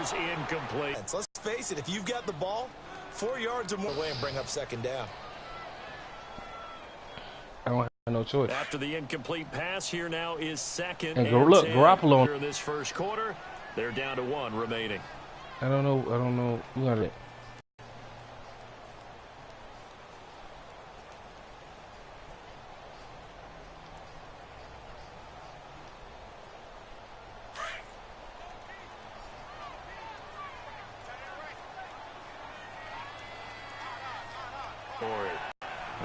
fires incomplete. Let's face it, if you've got the ball, 4 yards or more away and bring up second down. I don't have no choice. After the incomplete pass, here now is second and and look, 10. Garoppolo In this first quarter, they're down to 1 remaining. I don't know. Who got it?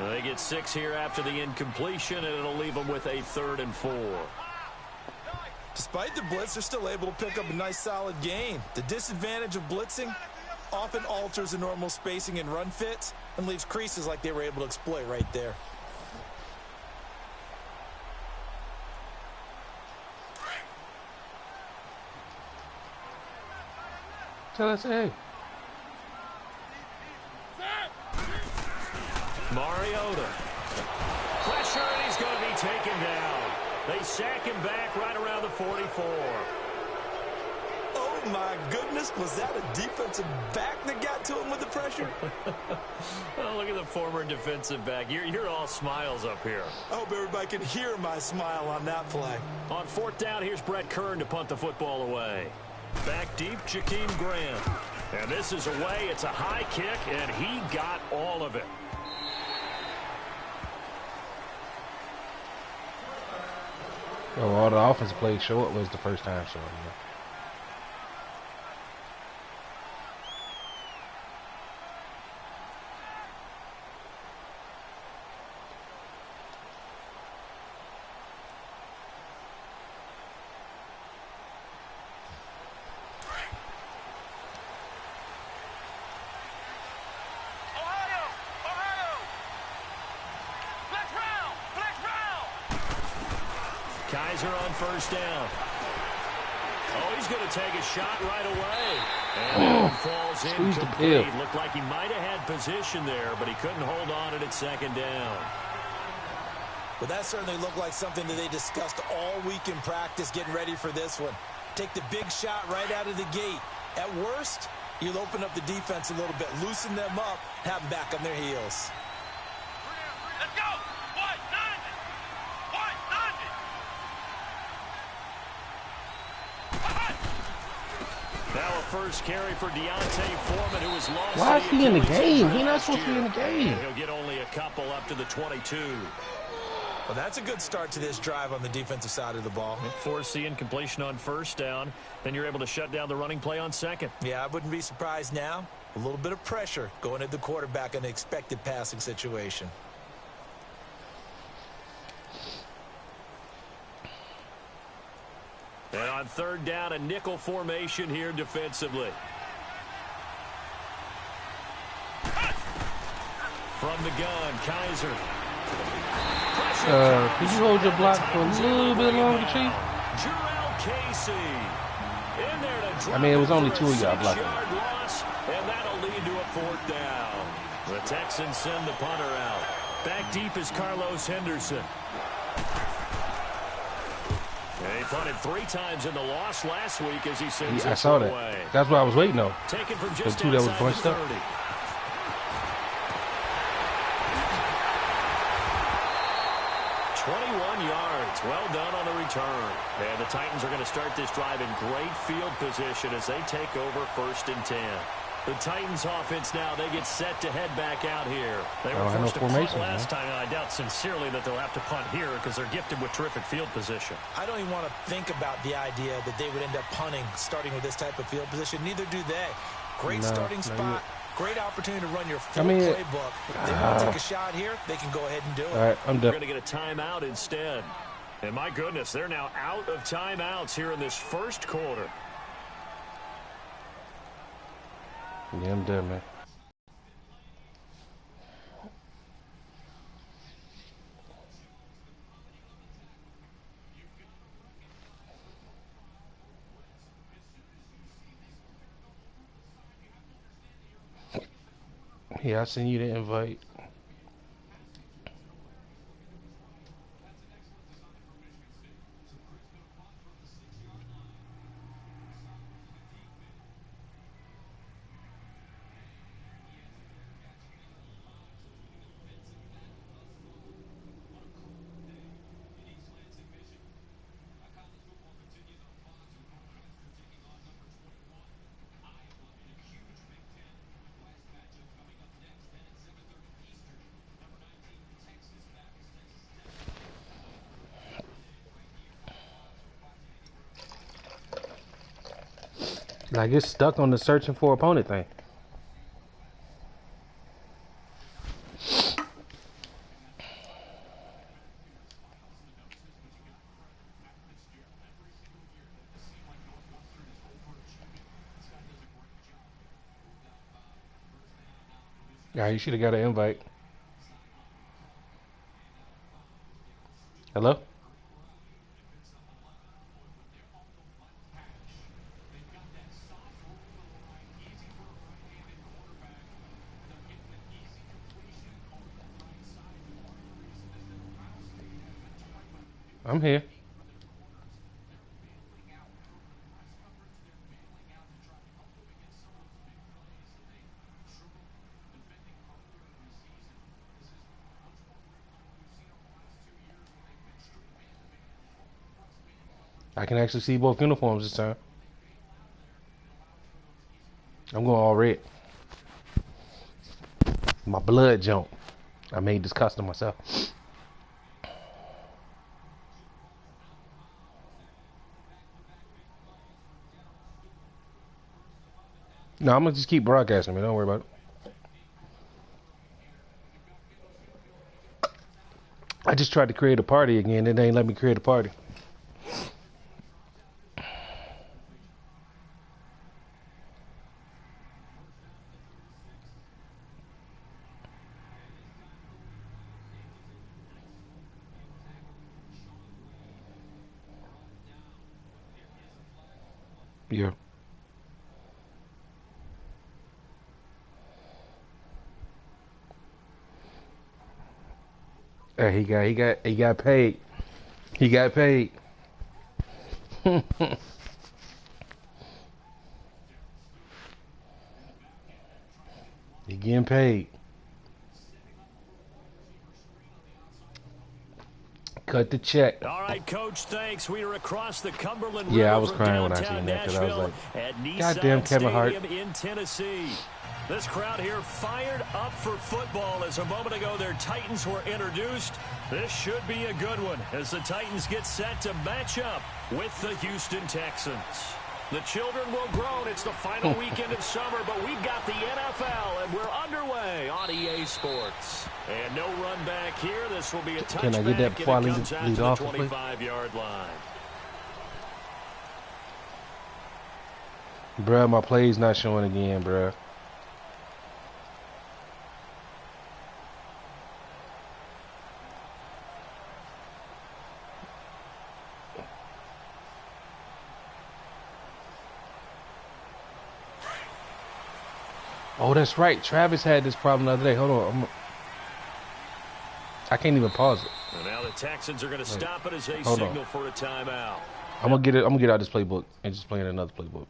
They get 6 here after the incompletion, and it'll leave them with a 3rd and 4. Despite the blitz, they're still able to pick up a nice solid gain. The disadvantage of blitzing often alters the normal spacing and run fits and leaves creases like they were able to exploit right there. Tell us, hey. Mariota. Pressure, and he's going to be taken down. They sack him back right around the 44. Oh, my goodness. Was that a defensive back that got to him with the pressure? Well, look at the former defensive back. You're all smiles up here. I hope everybody can hear my smile on that play. On 4th down, here's Brett Kern to punt the football away. Back deep, Jakeem Grant. And this is away. It's a high kick, and he got all of it. Oh, all the offensive plays show up was the first time showing. Yeah. Kaiser on 1st down. Oh, he's going to take a shot right away. And falls incomplete. Looked like he might have had position there, but he couldn't hold on at 2nd down. Well, that certainly looked like something that they discussed all week in practice getting ready for this one. Take the big shot right out of the gate. At worst, you'll open up the defense a little bit, loosen them up, have them back on their heels. Let's go! Now a first carry for Deontay Foreman, who was lost. Why is he in the game? He's not supposed to be in the game. He'll get only a couple up to the 22. Well, that's a good start to this drive on the defensive side of the ball. Force the incompletion on 1st down. Then you're able to shut down the running play on 2nd. Yeah, I wouldn't be surprised now. A little bit of pressure going at the quarterback in an expected passing situation. And on 3rd down, a nickel formation here defensively. From the gun, Kaiser. Could you hold your block for a little bit longer, Chief? I mean, it was only 2 of y'all blocking. And that'll lead to a 4th down. The Texans send the punter out. Back deep is Carlos Henderson. He punted 3 times in the loss last week as he sends I saw that. away. That's what I was waiting on. Taken from The just 2 that was outside bunched the up. 30. 21 yards. Well done on the return. And the Titans are going to start this drive in great field position as they take over 1st and 10. The Titans offense now, they get set to head back out here. They were forced to punt last time, and I doubt sincerely that they'll have to punt here because they're gifted with terrific field position. I don't even want to think about the idea that they would end up punting starting with this type of field position. Neither do they. Great starting spot. Great opportunity to run your full playbook. If they want to take a shot here, they can go ahead and do it. All right, I'm done. We're going to get a timeout instead. And my goodness, they're now out of timeouts here in this first quarter. Yeah, I'm done, man. Yeah, I sent you the invite. Like it's stuck on the searching for opponent thing. Yeah, you should have got an invite. Hello? I'm here. I can actually see both uniforms this time. I'm going all red. My blood jump. I made this custom myself. No, I'm gonna just keep broadcasting, man. Don't worry about it. I just tried to create a party again. It ain't let me create a party. Yeah. Hey, he got paid. He got paid. He getting paid. Cut the check. All right, Coach, thanks. We are across the Cumberland Yeah, I River was from crying when I downtown seen that because I was Nashville like, at goddamn Nissan Kevin Hart. Stadium in Tennessee. This crowd here fired up for football as a moment ago their Titans were introduced. This should be a good one as the Titans get set to match up with the Houston Texans. The children will groan. It's the final weekend of summer, but we've got the NFL, and we're underway on EA Sports. And no run back here. This will be a touchback, Can I get that before I and it lead comes out to the off, 25-yard line. Bruh, my play's not showing again, bruh. Oh, that's right. Travis had this problem the other day. Hold on. I can't even pause it. And now the Texans are going to stop it as they Hold signal on. for a timeout. I'm gonna get it. I'm gonna get out this playbook and just play in another playbook.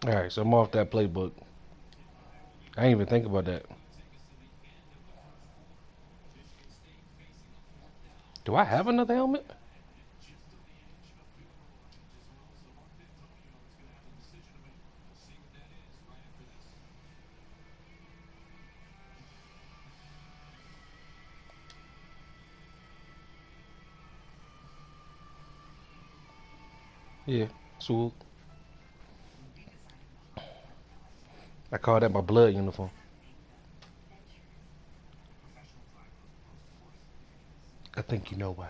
All right, so I'm off that playbook. I didn't even think about that. Do I have another helmet? Yeah, swoop. I call that my blood uniform. I think you know why.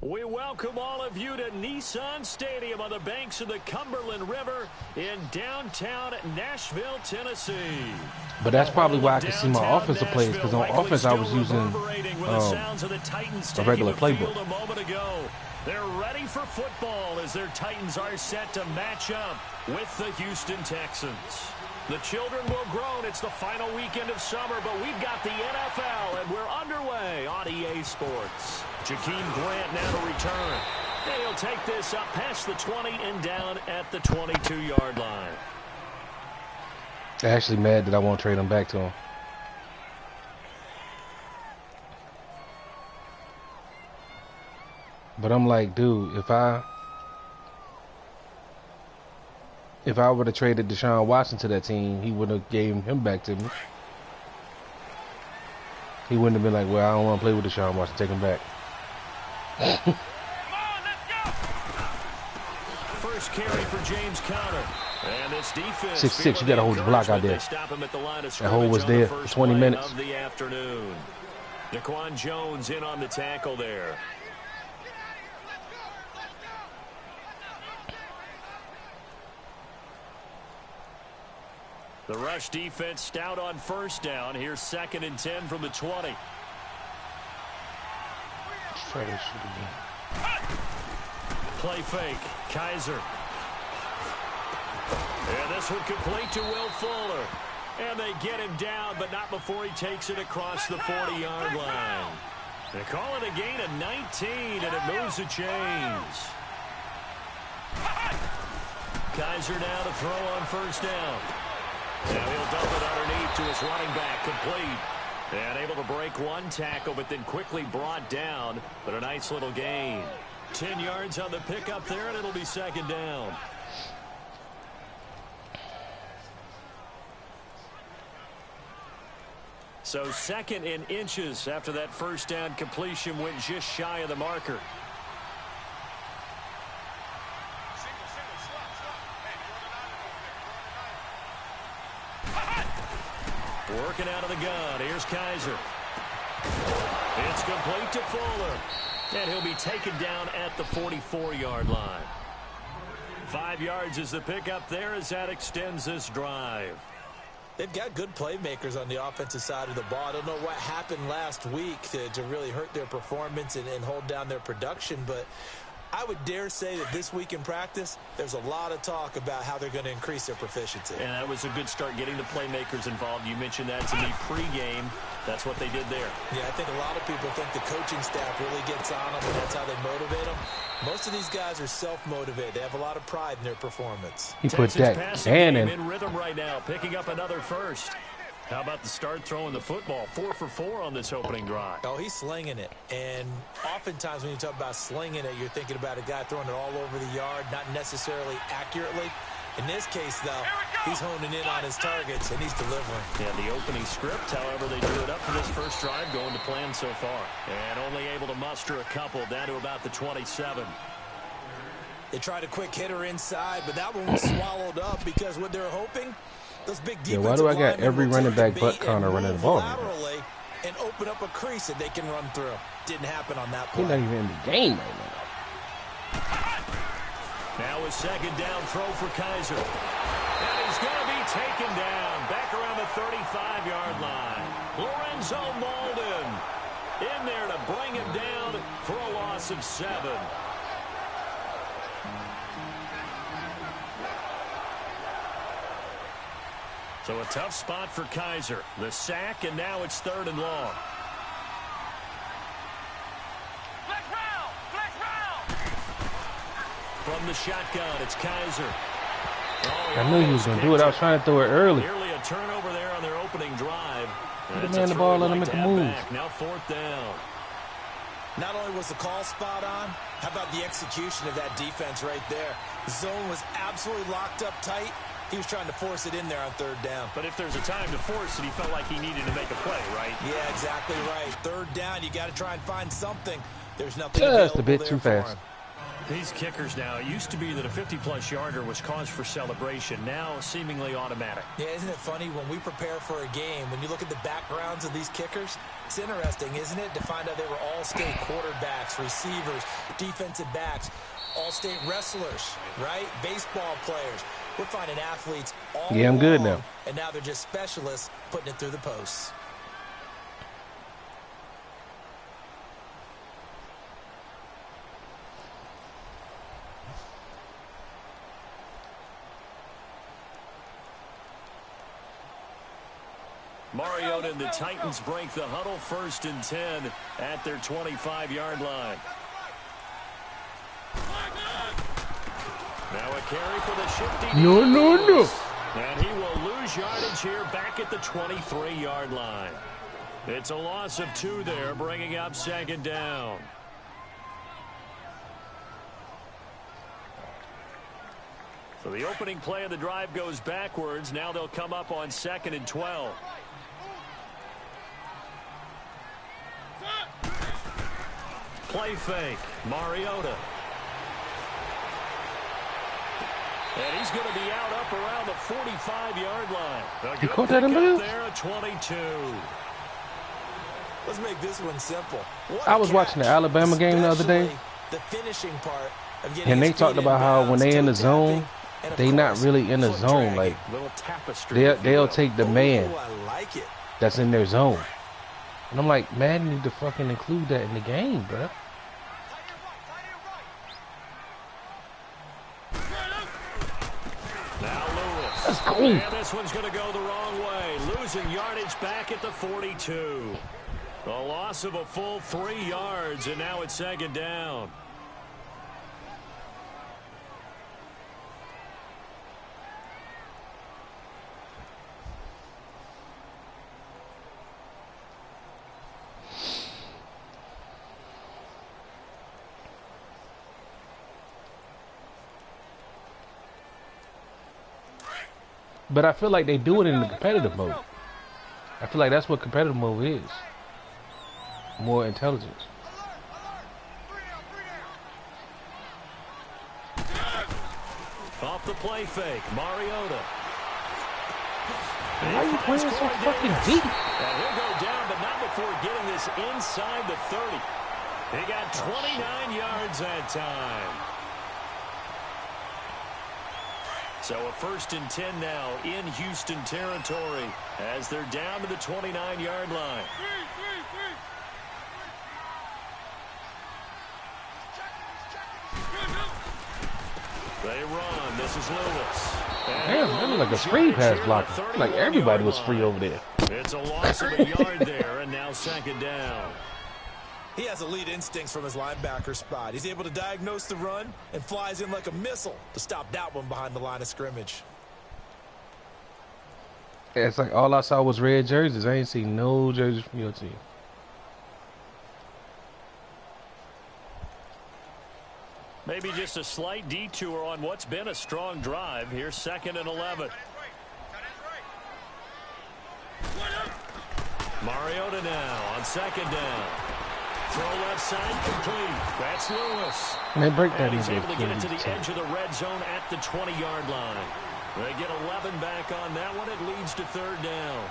We welcome all of you to Nissan Stadium on the banks of the Cumberland River in downtown Nashville, Tennessee. But that's probably why I can see my offensive plays, because on offense I was using a regular playbook. A moment ago. They're ready for football as their Titans are set to match up with the Houston Texans. The children will grow. It's the final weekend of summer, but we've got the NFL, and we're underway on EA Sports. Jakeem Grant now to return. And he'll take this up past the 20 and down at the 22-yard line. I'm actually mad that I won't trade him back to him. But I'm like, dude, if I would have traded Deshaun Watson to that team, he would have gave him back to me. He wouldn't have been like, well, I don't want to play with Deshaun Watson, take him back. Come on, let's go. First carry for James Conner. And this defense 6'6", you got to hold your block out there. That hole was there for 20 minutes. Of the afternoon. Daquan Jones in on the tackle there. The rush defense stout on first down. Here's 2nd and 10 from the 20. Play fake. Kaiser. And this one complete to Will Fuller. And they get him down, but not before he takes it across the 40-yard line. They call it a gain of 19, and it moves the chains. Kaiser now to throw on first down. Now he'll dump it underneath to his running back, complete. And able to break one tackle, but then quickly brought down. But a nice little gain. 10 yards on the pickup there, and it'll be 2nd down. So 2nd in inches after that first down completion went just shy of the marker. Working out of the gun. Here's Kaiser. It's complete to Fuller. And he'll be taken down at the 44-yard line. 5 yards is the pickup there as that extends this drive. They've got good playmakers on the offensive side of the ball. I don't know what happened last week to really hurt their performance and hold down their production, but I would dare say that this week in practice, there's a lot of talk about how they're going to increase their proficiency. And that was a good start getting the playmakers involved. You mentioned that to me pregame. That's what they did there. Yeah, I think a lot of people think the coaching staff really gets on them, and that's how they motivate them. Most of these guys are self-motivated. They have a lot of pride in their performance. He put that cannon in rhythm right now, picking up another first. How about the start throwing the football? 4 for 4 on this opening drive. Oh, he's slinging it. And oftentimes when you talk about slinging it, you're thinking about a guy throwing it all over the yard, not necessarily accurately. In this case, though, he's honing in on his targets, and he's delivering. Yeah, the opening script, however, they drew it up for this first drive, going to plan so far. And only able to muster a couple down to about the 27. They tried a quick hitter inside, but that one was swallowed up because what they're hoping, those big defensive why do I got every running back but Connor running the ball? And open up a crease that they can run through. Didn't happen on that play. He's not even in the game right now. Now a 2nd down throw for Kaiser. And he's going to be taken down back around the 35-yard line. Lorenzo Malden in there to bring him down for a loss of 7. So a tough spot for Kaiser. The sack, and now it's 3rd and long. From the shotgun, it's Kaiser. I knew he was going to do it. I was trying to throw it early. Nearly a turnover there on their opening drive. Put the man the ball, let him make a move. Now 4th down. Not only was the call spot on, how about the execution of that defense right there? The zone was absolutely locked up tight. He was trying to force it in there on 3rd down. But if there's a time to force it, he felt like he needed to make a play, right? Yeah, exactly right. 3rd down, you got to try and find something. There's nothing just a bit there too fast. These kickers now, it used to be that a 50-plus yarder was cause for celebration. Now, seemingly automatic. Yeah, isn't it funny when we prepare for a game, when you look at the backgrounds of these kickers, it's interesting, isn't it, to find out they were all-state quarterbacks, receivers, defensive backs, all-state wrestlers, right? Baseball players. We're finding athletes all Yeah, I'm good along, now. and now they're just specialists putting it through the posts. Mariota and the Titans break the huddle, 1st and 10 at their 25-yard line. Now a carry for the shifty. No. And he will lose yardage here back at the 23-yard line. It's a loss of 2 there, bringing up 2nd down. So the opening play of the drive goes backwards. Now they'll come up on 2nd and 12. Play fake. Mariota. And he's going to be out up around the 45-yard line. You caught that in there? There at 22. Let's make this one simple. I was watching the Alabama game the other day, the finishing part of getting and they his talked feet about how when they in the toe zone, tapping, and of they not course, really in the foot zone. dragging. Like Little tapestry. if you they'll will. take the man Ooh, I like it. that's in their zone, and I'm like, man, you need to fucking include that in the game, bro. Now Lewis. Let's go. And this one's going to go the wrong way. Losing yardage back at the 42. A loss of a full 3 yards, and now it's 2nd down. But I feel like they do it in the competitive mode. I feel like that's what competitive mode is. More intelligence. Off the play fake, Mariota. Why are you playing so fucking deep? And he'll go down, but not before getting this inside the 30. He got 29 yards that time. So a 1st and 10 now in Houston territory as they're down to the 29-yard line. They run. This is Lewis. Damn, that looked like a screen pass blocker. Like everybody was free over there. It's a loss of a yard there, and now 2nd down. He has elite instincts from his linebacker spot. He's able to diagnose the run and flies in like a missile to stop that one behind the line of scrimmage. Yeah, it's like all I saw was red jerseys. I ain't seen no jerseys from your team. Maybe just a slight detour on what's been a strong drive. Here's 2nd and 11. Mariota now on 2nd down. Throw left side complete. That's Lewis. Man, break that And he's in able to get it to the there. edge of the red zone at the 20-yard line. They get 11 back on that one. It leads to 3rd down.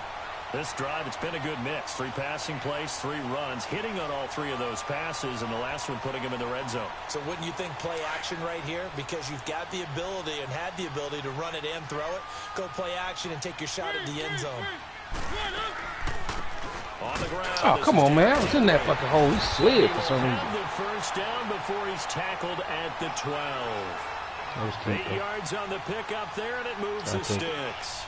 This drive, it's been a good mix. 3 passing plays, 3 runs, hitting on all 3 of those passes, and the last one putting him in the red zone. So wouldn't you think play action right here? Because you've got the ability and had the ability to run it and throw it. Go play action and take your shot at the end zone. On the ground. Oh, come on, man. I was in that fucking hole. He slid for some reason. The 1st down before he's tackled at the 12. 8 yards on the pickup there, and it moves the sticks.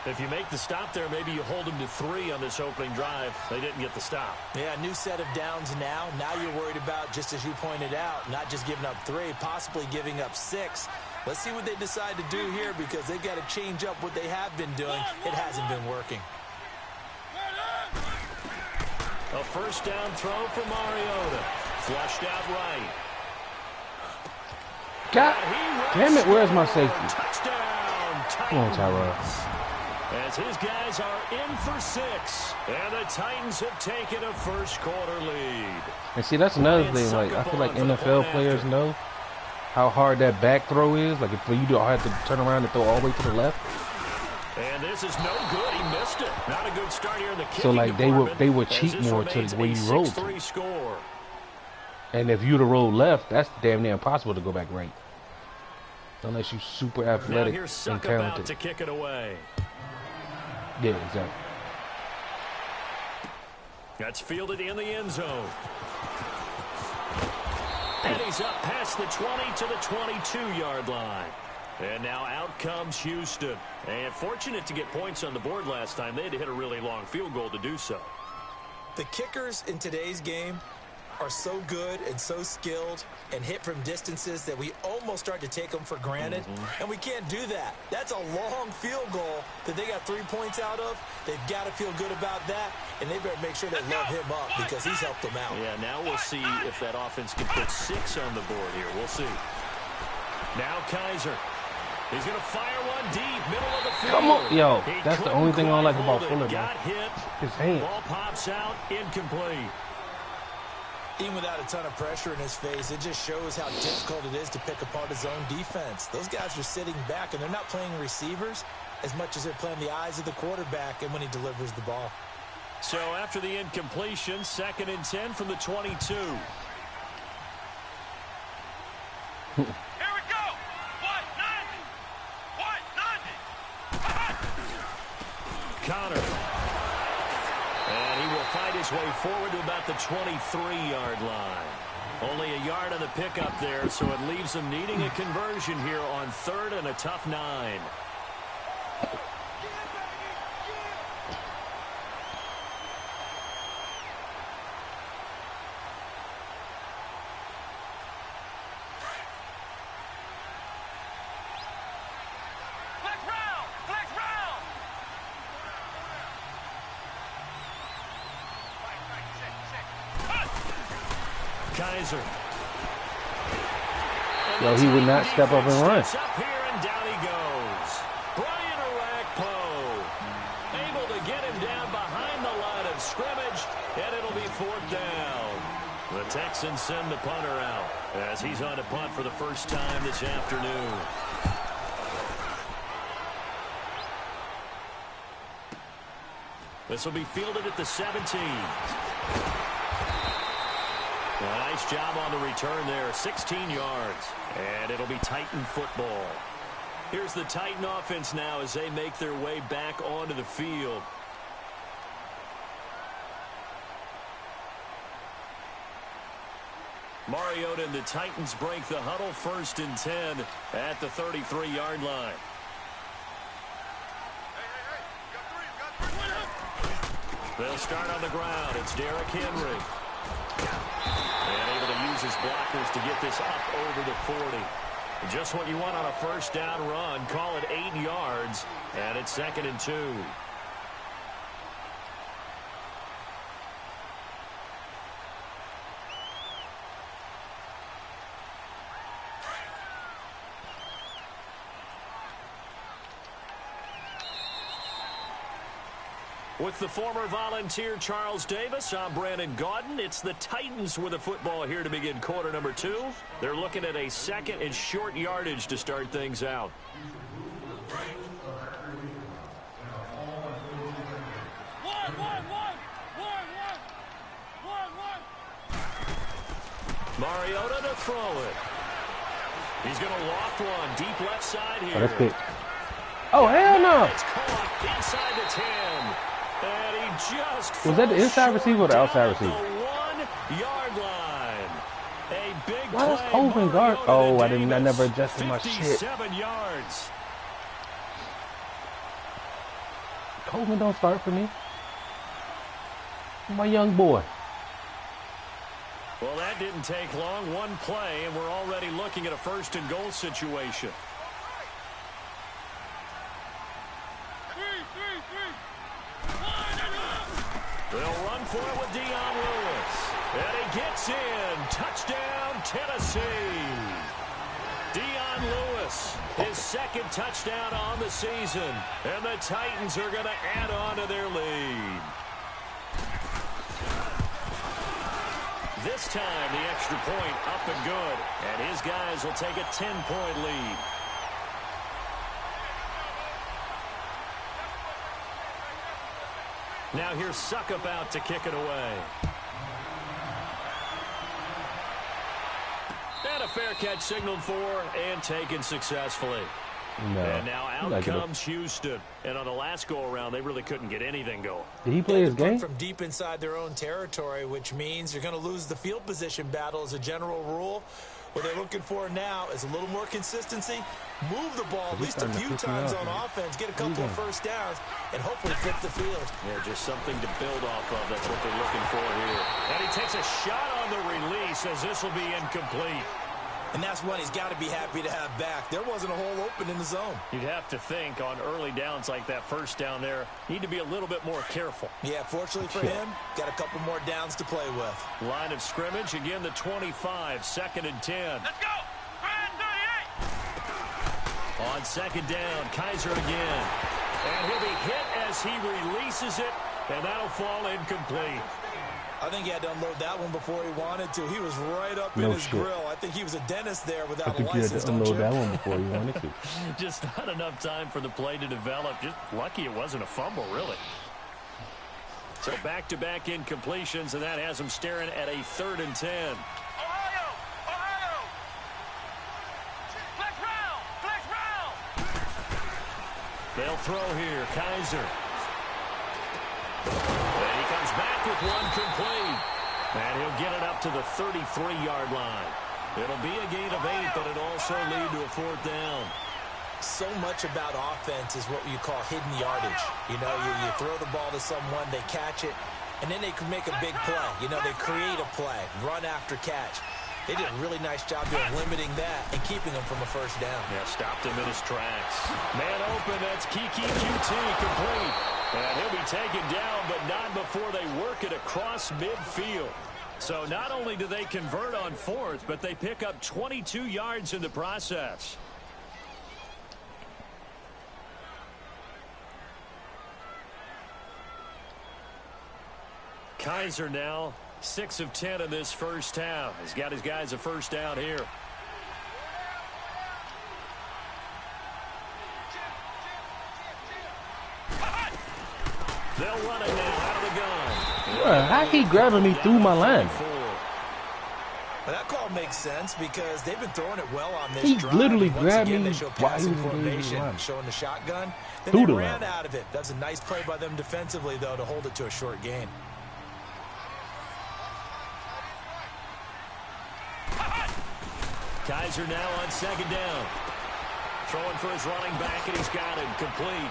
If you make the stop there, maybe you hold them to 3 on this opening drive. They didn't get the stop. Yeah, new set of downs now. Now you're worried about, just as you pointed out, not just giving up 3, possibly giving up 6. Let's see what they decide to do here because they've got to change up what they have been doing. It hasn't been working. A 1st down throw for Mariota. Flushed out right. God damn it, where's my safety? Touchdown, Come on, Tyrod. As his guys are in for 6. And the Titans have taken a 1st quarter lead. And see, that's another thing. Like, I feel like NFL players know how hard that back throw is. Like if you don't have to turn around and throw all the way to the left. And this is no good. He missed it. Not a good start here in the kicking So like department, they would cheat more to where you rolled to. 6-3 score. And if you'd have rolled left, that's damn near impossible to go back right. Unless you're super athletic now here's and Suck about talented. to kick it away. Yeah, exactly. That's fielded in the end zone. And he's up past the 20 to the 22-yard line. And now out comes Houston. And fortunate to get points on the board last time. They had to hit a really long field goal to do so. The kickers in today's game are so good and so skilled and hit from distances that we almost start to take them for granted. And we can't do that. That's a long field goal that they got 3 points out of. They've got to feel good about that, and they better make sure they love him up because he's helped them out. Yeah, now we'll see if that offense can put 6 on the board here. We'll see. Now Kaiser. He's going to fire one deep, middle of the field. Come on. Yo, that's the only thing I don't like about Fuller, man. Got hit. His hand. Ball pops out, incomplete. Even without a ton of pressure in his face, it just shows how difficult it is to pick apart his own defense. Those guys are sitting back, and they're not playing receivers as much as they're playing the eyes of the quarterback and when he delivers the ball. So after the incompletion, 2nd and 10 from the 22. Here we go. What? 90. Connor. And he will fight his way forward to about the 23-yard line. Only a yard on the pickup there, so it leaves them needing a conversion here on 3rd and a tough 9. Kaiser. Yo, he would not step up and run. Up here and down he goes. Brian Arakpo able to get him down behind the line of scrimmage, and it'll be 4th down. The Texans send the punter out as he's on to punt for the first time this afternoon. This will be fielded at the 17. A nice job on the return there, 16 yards. And it'll be Titan football. Here's the Titan offense now as they make their way back onto the field. Mariota and the Titans break the huddle, 1st and 10 at the 33-yard line. They'll start on the ground. It's Derrick Henry. And able to use his blockers to get this up over the 40. Just what you want on a 1st down run. Call it 8 yards. And it's 2nd and 2. With the former Volunteer Charles Davis, I'm Brandon Gaudin. It's the Titans with the football here to begin quarter number 2. They're looking at a 2nd and short yardage to start things out. Mariota to throw it. He's going to loft one deep left side here. Oh, that's good. Oh, hell no. It's caught inside the 10. And he just was that the inside receiver or the outside receiver? 1-yard line. A big Why does play. Coleman guard? Oh, I never adjusted my shit. 57 yards. Coleman don't start for me. My young boy. Well, that didn't take long. One play, and we're already looking at a 1st and goal situation. They'll run for it with Dion Lewis. And he gets in. Touchdown, Tennessee. Dion Lewis, his 2nd touchdown on the season. And the Titans are going to add on to their lead. This this time, the extra point up and good. And his guys will take a 10-point lead. Now here's Suckup out to kick it away. And a fair catch signaled for and taken successfully. No. And now out comes Houston. And on the last go-around, they really couldn't get anything going. Did he play his game? From deep inside their own territory, which means you're going to lose the field position battle as a general rule. What they're looking for now is a little more consistency, move the ball at least a few times on offense, get a couple of first downs, and hopefully flip the field. Yeah, just something to build off of. That's what they're looking for here. And he takes a shot on the release as this will be incomplete. And that's one he's got to be happy to have back. There wasn't a hole open in the zone. You'd have to think on early downs like that first down there, need to be a little bit more careful. Yeah, fortunately for him, got a couple more downs to play with. Line of scrimmage, again the 25, 2nd and 10. Let's go. 38. On 2nd down, Kaiser again. And he'll be hit as he releases it, and that'll fall incomplete. I think he had to unload that one before he wanted to. He was right up in his grill. I think he was a dentist there without a license. I think he had to unload that one before he wanted to. Just not enough time for the play to develop. Just lucky it wasn't a fumble, really. So back-to-back incompletions, and that has him staring at a 3rd and 10. Ohio. Flex round. They'll throw here. Kaiser. And he comes back with one complete. And he'll get it up to the 33-yard line. It'll be a gain of 8, but it'll also lead to a 4th down. So much about offense is what you call hidden yardage. You know, you throw the ball to someone, they catch it, and then they can make a big play. You know, they create a play, run after catch. They did a really nice job of limiting that and keeping him from a first down. Yeah, stopped him in his tracks. Man open, that's Kiki QT complete. And he'll be taken down, but not before they work it across midfield. So not only do they convert on 4th, but they pick up 22 yards in the process. Kaiser now 6 of 10 in this first half. He's got his guys a first down here. They'll run it now out of the gun. How he grabbing me through my line? Well, that call makes sense because they've been throwing it well on this drive. He literally Once grabbed again, me they show while he passing was formation, showing the shotgun. Then through they the ran line. out of it. That's a nice play by them defensively, though, to hold it to a short gain. Kaiser now on 2nd down. Throwing for his running back, and he's got him complete.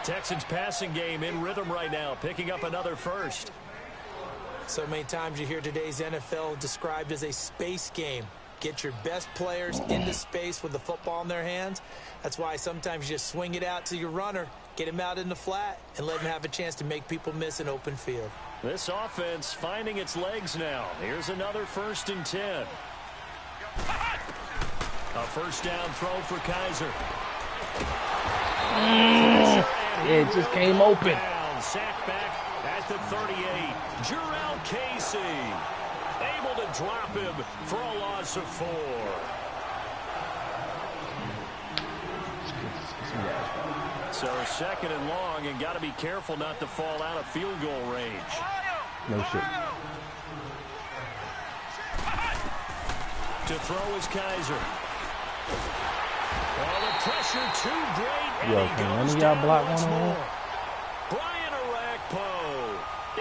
Texans passing game in rhythm right now, picking up another first. So many times you hear today's NFL described as a space game. Get your best players into space with the football in their hands. That's why sometimes you just swing it out to your runner, get him out in the flat, and let him have a chance to make people miss an open field. This offense finding its legs now. Here's another 1st and 10. A first down throw for Kaiser. Yeah, it just came open. Sack back at the 38. Jurrell Casey able to drop him for a loss of 4. So 2nd and long, and got to be careful not to fall out of field goal range. No shit. To throw is Kaiser. Oh, the pressure too great, and Yo, he can one goes of y'all down block once one on more. Brian Arakpo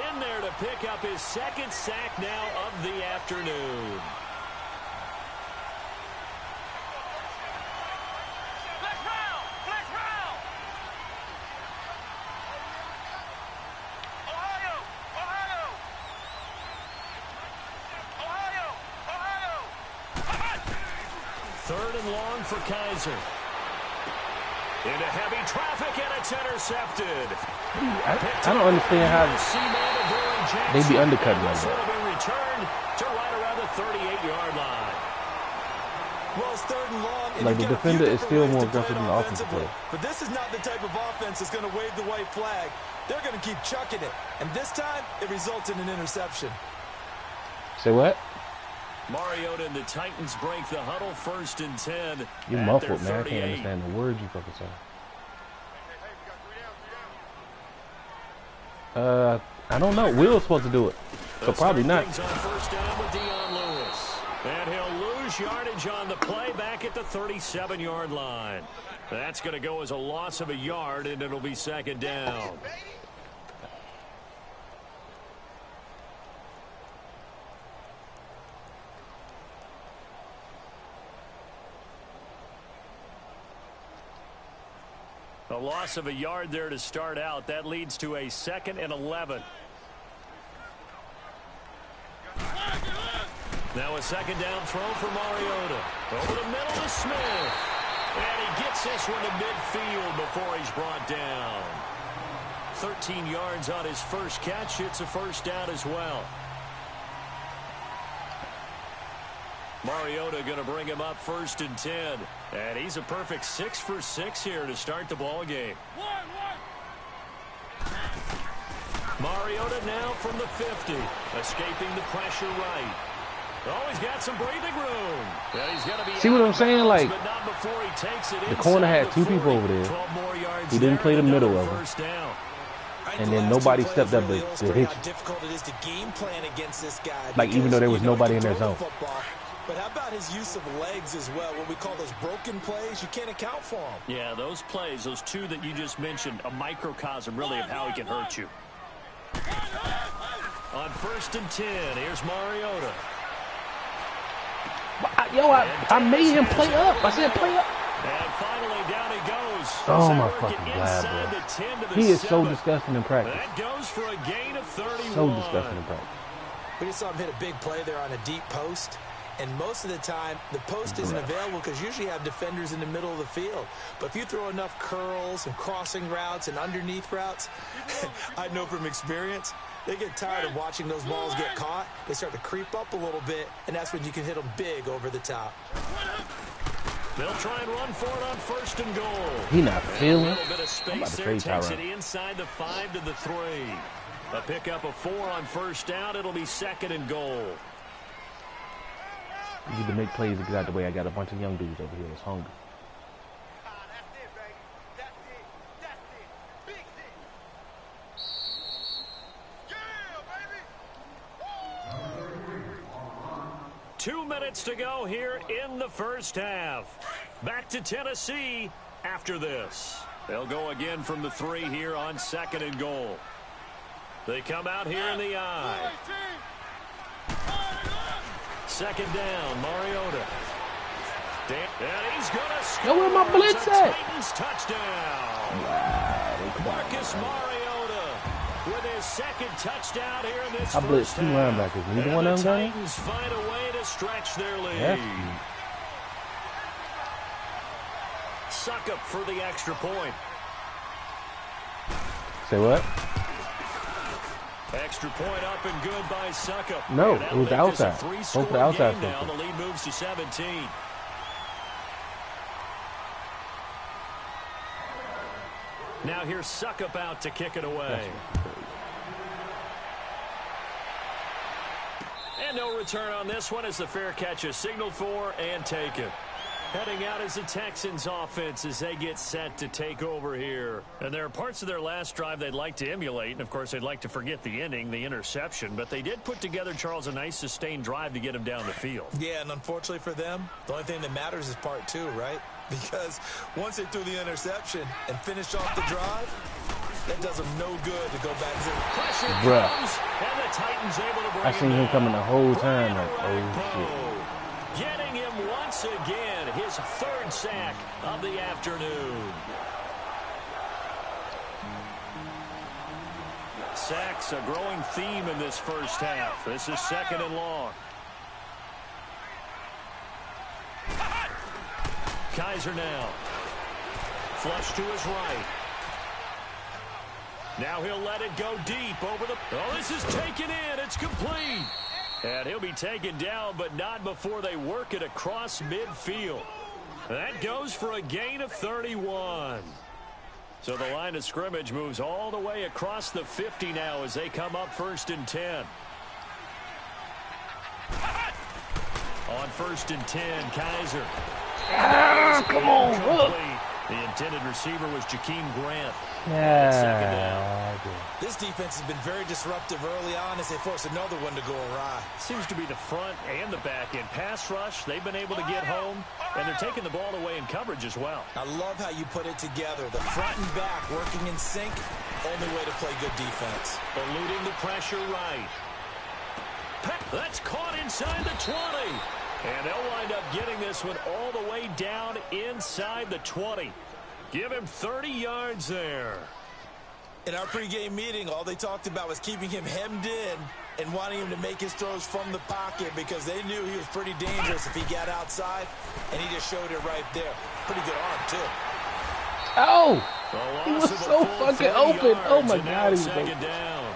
in there to pick up his 2nd sack now of the afternoon. Flex round. Ohio. 3rd and long for Kaiser. Into heavy traffic, and it's intercepted. I don't understand how they be undercutting like that. It'll be returned to right around the 38-yard line. Well, it's 3rd and long. And Like, the defender is still more aggressive than the offensive player. But this is not the type of offense that's going to wave the white flag. They're going to keep chucking it. And this time, it results in an interception. Say what? Mariota and the Titans break the huddle, 1st and 10. You at muffled, their man. I can't 38. understand the words you fucking say. I don't know. Will's supposed to do it, so probably not. On 1st down with Dion Lewis. And he'll lose yardage on the play back at the 37-yard line. That's going to go as a loss of a yard, and it'll be 2nd down. A loss of a yard there to start out. That leads to a 2nd and 11. Now a 2nd down throw for Mariota. Over the middle to Smith. And he gets this one to midfield before he's brought down. 13 yards on his first catch. It's a 1st down as well. Mariota going to bring him up 1st and 10. And he's a perfect 6 for 6 here to start the ball game. Mariota now from the 50. Escaping the pressure right. Oh, he's got some breathing room. And he's going to be See what I'm saying? Like, but not before he takes it the corner had 2 people over there. He didn't play the middle of it. And then nobody stepped up to hit you. Difficult it is to game plan against this guy. Like, even though there was nobody in their zone. But how about his use of legs as well? What we call those broken plays, you can't account for them. Yeah, those plays, those 2 that you just mentioned, a microcosm really of how he can hurt you. On 1st and 10, here's Mariota. Yo, I made him play up. I said play up. And finally down he goes. Oh, my fucking God, bro. He is so disgusting in practice. That goes for a gain of 31. So disgusting in practice. We just saw him hit a big play there on a deep post. And most of the time, the post isn't available because usually you have defenders in the middle of the field. But if you throw enough curls and crossing routes and underneath routes, I know from experience, they get tired of watching those balls get caught. They start to creep up a little bit, and that's when you can hit them big over the top. They'll try and run for it on 1st and goal. He not feeling. A little bit of space there, takes it inside the 5 to the 3. A pickup of 4 on 1st down. It'll be 2nd and goal. You need to make plays and get out the way. I got a bunch of young dudes over here that's hungry. That's it, baby. That's it. That's it. Big hit. Yeah, baby. 2 minutes to go here in the 1st half. Back to Tennessee after this. They'll go again from the 3 here on 2nd and goal. They come out here in the I. 2nd down, Mariota. And he's going to score. Yo, where my blitz at? Titans touchdown. Wow. Marcus Mariota with his 2nd touchdown here in this I blitzed first 2 half. linebackers. Neither And one of the them got it? Titans find a way to stretch their lead. Yes. Suck up for the extra point. Say what? Extra point up and good by Suckup. No, it was the outside. Both the outside. Now the lead moves to 17. Now here's Suckup out to kick it away. And no return on this one as the fair catch is signaled for and taken. Heading out is the Texans offense as they get set to take over here. And there are parts of their last drive they'd like to emulate. And, of course, they'd like to forget the inning, the interception. But they did put together, Charles, a nice sustained drive to get him down the field. Yeah, and unfortunately for them, the only thing that matters is part 2, right? Because once they threw the interception and finished off the drive, that does them no good to go back to pressure. Bruh. Comes, and the Titans able to bring I seen him coming the whole time. Like, oh, shit. Getting him once again, his 3rd sack of the afternoon. Sacks a growing theme in this first half. This is 2nd and long. Kaiser now. Flush to his right. Now he'll let it go deep over the... Oh, this is taken in. It's complete. And he'll be taken down, but not before they work it across midfield. That goes for a gain of 31. So the line of scrimmage moves all the way across the 50 now as they come up 1st and 10. On 1st and 10, Kaiser. Ah, come on, look. The intended receiver was Jakeem Grant. Yeah. This defense has been very disruptive early on as they force another one to go awry. Seems to be the front and the back end. Pass rush, they've been able to get home, and they're taking the ball away in coverage as well. I love how you put it together. The front and back working in sync, only way to play good defense. Eluding the pressure right. That's caught inside the 20. And they'll wind up getting this one all the way down inside the 20. Give him 30 yards there. In our pregame meeting, all they talked about was keeping him hemmed in and wanting him to make his throws from the pocket because they knew he was pretty dangerous if he got outside, and he just showed it right there. Pretty good arm, too. Oh! He was so fucking open. Oh, my God. He was second down.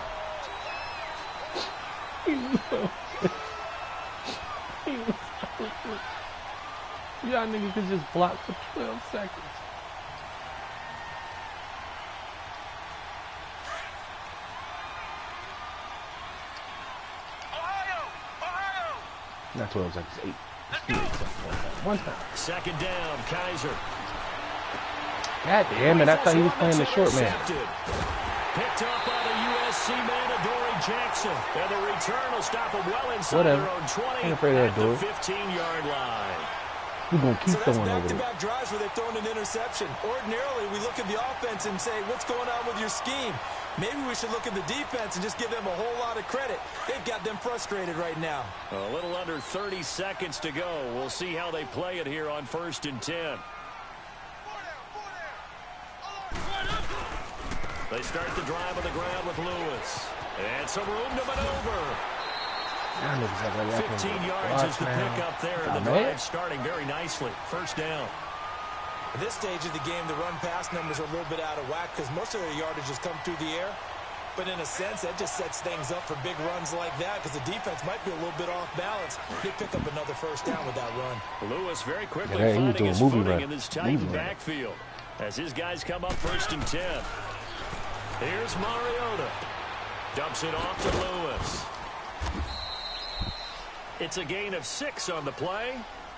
Y'all niggas could just block for 12 seconds. Not 12 seconds, 8. 8 seconds. One time. Second down, Kaiser. God damn it, I thought he was playing the short man. Picked up by the USC man, Adoree Jackson. And the return will stop him well inside their own 20 Ain't afraid of at the Adoree. 15-yard line. He's going to keep So that's throwing over it. back-to-back drives where they've thrown an interception. Ordinarily, we look at the offense and say, what's going on with your scheme? Maybe we should look at the defense and just give them a whole lot of credit. They've got them frustrated right now. A little under 30 seconds to go. We'll see how they play it here on 1st and 10. They start the drive on the ground with Lewis. And some room to maneuver. 15 yards is the pickup there, and the drive starting very nicely. First down. At this stage of the game, the run-pass numbers are a little bit out of whack because most of their yardage has come through the air. But in a sense, that just sets things up for big runs like that because the defense might be a little bit off balance. They pick up another first down with that run. Lewis very quickly finding his footing in this tight backfield as his guys come up 1st and 10. Here's Mariota. Dumps it off to Lewis. It's a gain of 6 on the play.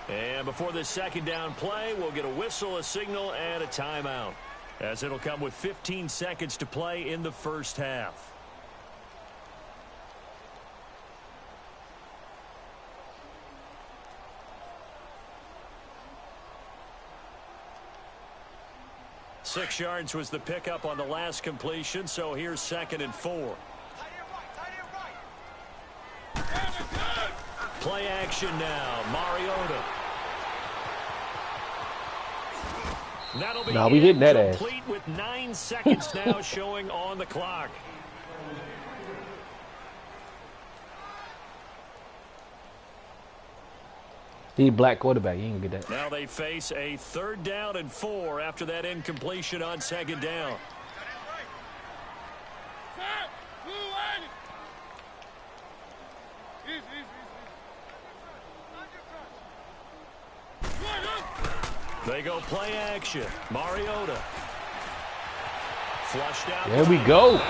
And before this second down play, we'll get a whistle, a signal, and a timeout, as it'll come with 15 seconds to play in the first half. Six yards was the pickup on the last completion, so here's 2nd and 4. Play action now. Mariota. That'll be we hitting that ass. complete with 9 seconds now showing on the clock. He black quarterback. You ain't gonna get that. Now they face a 3rd down and 4 after that incompletion on 2nd down. They go play action. Mariota. Flushed out. There we go.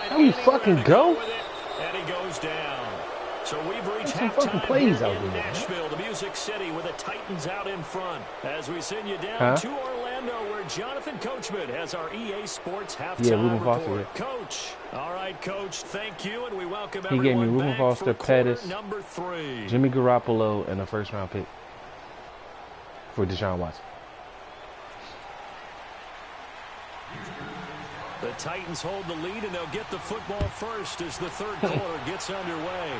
There we fucking go. And he goes down. So we've reached some fucking halftime plays here out in there, man. Nashville, the Music City, with the Titans out in front. As we send you down to Orlando, where Jonathan Coachman has our EA Sports halftime report. Coach. All right, Coach, thank you, and we welcome He gave me everyone Reuben back Foster, for Pettis, quarter number 3. Jimmy Garoppolo, and a 1st-round pick for Deshaun Watson. The Titans hold the lead, and they'll get the football first as the 3rd quarter gets underway.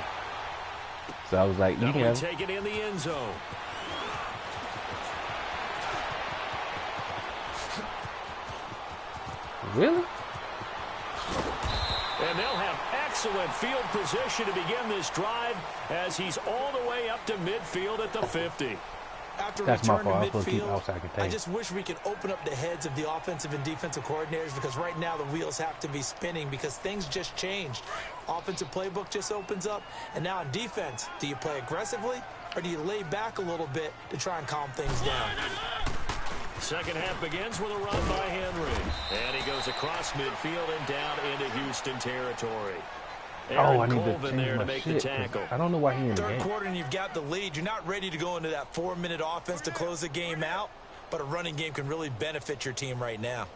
So I was like, you can take it in the end zone. Really? And they'll have excellent field position to begin this drive as he's all the way up to midfield at the 50. After That's my return to fault. midfield, I just wish we could open up the heads of the offensive and defensive coordinators because right now the wheels have to be spinning because things just changed. Offensive playbook just opens up, and now on defense, do you play aggressively or do you lay back a little bit to try and calm things down? Second half begins with a run by Henry. And he goes across midfield and down into Houston territory. Oh, I need to Colvin there change to my make the shit. tackle. I don't know why he in the Third game. quarter and you've got the lead. You're not ready to go into that 4-minute offense to close the game out, but a running game can really benefit your team right now.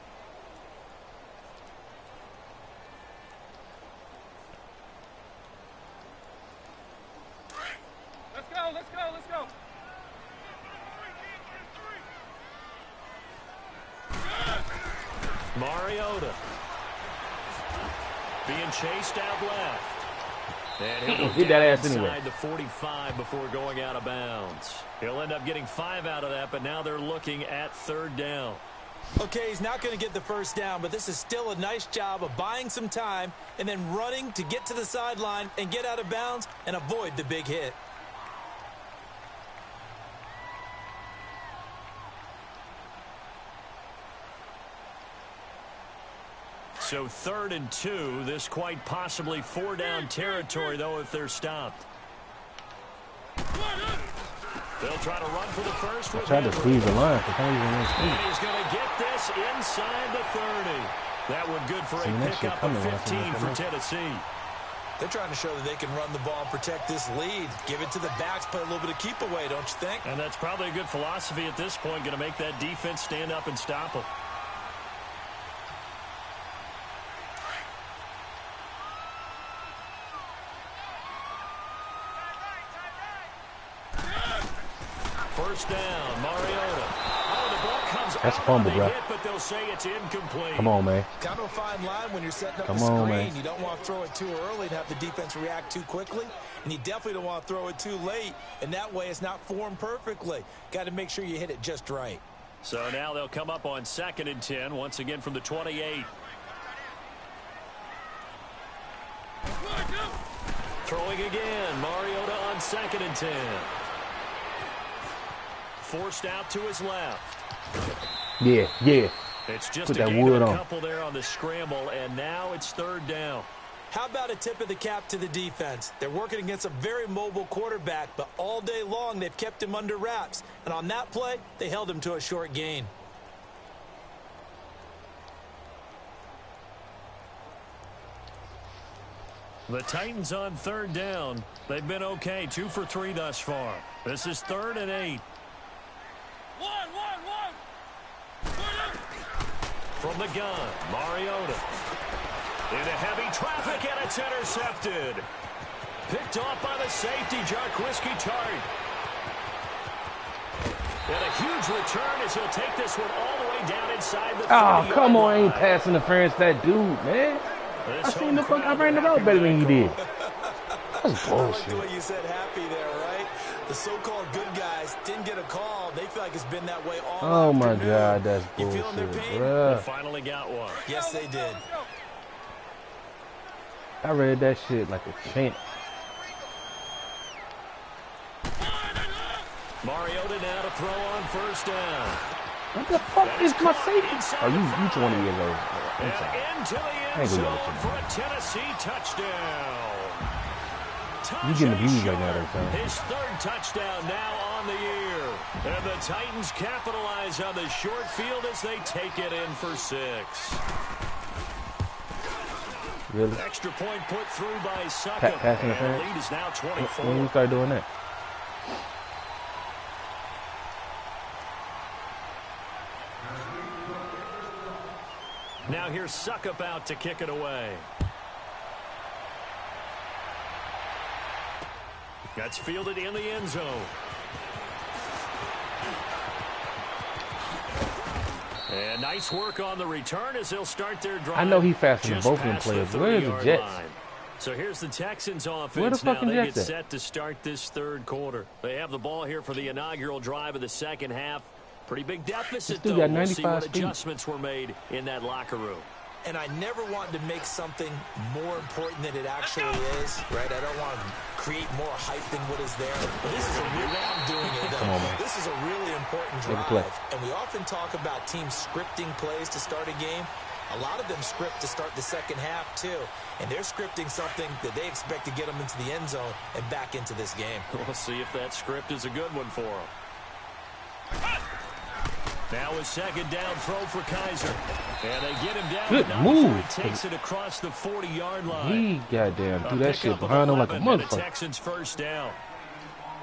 Let's go, let's go, let's go. Mariota being chased out left. And he'll Hit that ass inside anyway. the 45 before going out of bounds. He'll end up getting 5 out of that, but now they're looking at third down. Okay, he's not going to get the first down, but this is still a nice job of buying some time and then running to get to the sideline and get out of bounds and avoid the big hit. So 3rd and 2, this quite possibly 4-down territory, though, if they're stopped. They'll try to run for the first. I tried to squeeze the line. For some reason, And he's going to get this inside the 30. That one good for a pickup of 15 for Tennessee. They're trying to show that they can run the ball and protect this lead. Give it to the backs, play a little bit of keep away, don't you think? And that's probably a good philosophy at this point, going to make that defense stand up and stop them. First down, Mariota. Oh, the ball comes That's a out fumble, on the bro. hit, but they'll say it's incomplete. Come on, man. Kind of a fine line when you're setting up Come the on, screen. man. You don't want to throw it too early and have the defense react too quickly. And you definitely don't want to throw it too late. And that way it's not formed perfectly. Got to make sure you hit it just right. So now they'll come up on 2nd and 10, once again from the 28. Throwing again, Mariota on 2nd and 10. Forced out to his left. Yeah. It's just Put a that gain wood of a on. couple there on the scramble, and now it's 3rd down. How about a tip of the cap to the defense? They're working against a very mobile quarterback, but all day long they've kept him under wraps. And on that play, they held him to a short gain. The Titans on 3rd down. They've been okay, 2 for 3 thus far. This is 3rd and 8. From the gun, Mariota. Into heavy traffic, and it's intercepted. Picked off by the safety, Jarquiski Tart. And a huge return as he'll take this one all the way down inside the 30-yard Oh, come on. line. Ain't pass interference that dude, man. This I seen home the fuck. I crowd ran the happy route better with than he that did. call. That's I like the bullshit. way you said happy there, right? The so-called good guys didn't get a call. They feel like it's been that way all Oh, my afternoon. God. That's You feeling their bullshit, pain? They bruh. finally got one. Yes, they did. I read that shit like a champ. Mariota now to throw on 1st down. What the fuck is my safety? Oh, you 20 years old. I'm sorry. And into the I end ain't gonna zone let you for know. a Tennessee touchdown. You getting Tajay abused right now, Short, though, son. his 3rd touchdown now on the year. And the Titans capitalize on the short field as they take it in for 6. Really? Extra point put through by Suckup. Pass And interference? the lead is now When you 24. start doing that? Now here's Suckup out to kick it away. That's fielded in the end zone. And nice work on the return as they'll start their drive. I know he's faster than just both of them past the players. Where's the 30-yard Jets? line. So here's the Texans offense Where the now. fucking They Jets get at? set to start this 3rd quarter. They have the ball here for the inaugural drive of the 2nd half. Pretty big deficit, This dude though. got We'll see 95 what speed. adjustments were made in that locker room. And I never want to make something more important than it actually is, right? I don't want to create more hype than what is there. But this is a real, I'm doing it though. Come on, man. This is a really important Make a play. drive. And we often talk about teams scripting plays to start a game. A lot of them script to start the 2nd half too. And they're scripting something that they expect to get them into the end zone and back into this game. We'll see if that script is a good one for them. Now a second down throw for Kaiser. And they get him down. Good but not move. before he takes it across the 40-yard line. He goddamn threw that shit pickup of behind him like a 11 and motherfucker. Texans first down.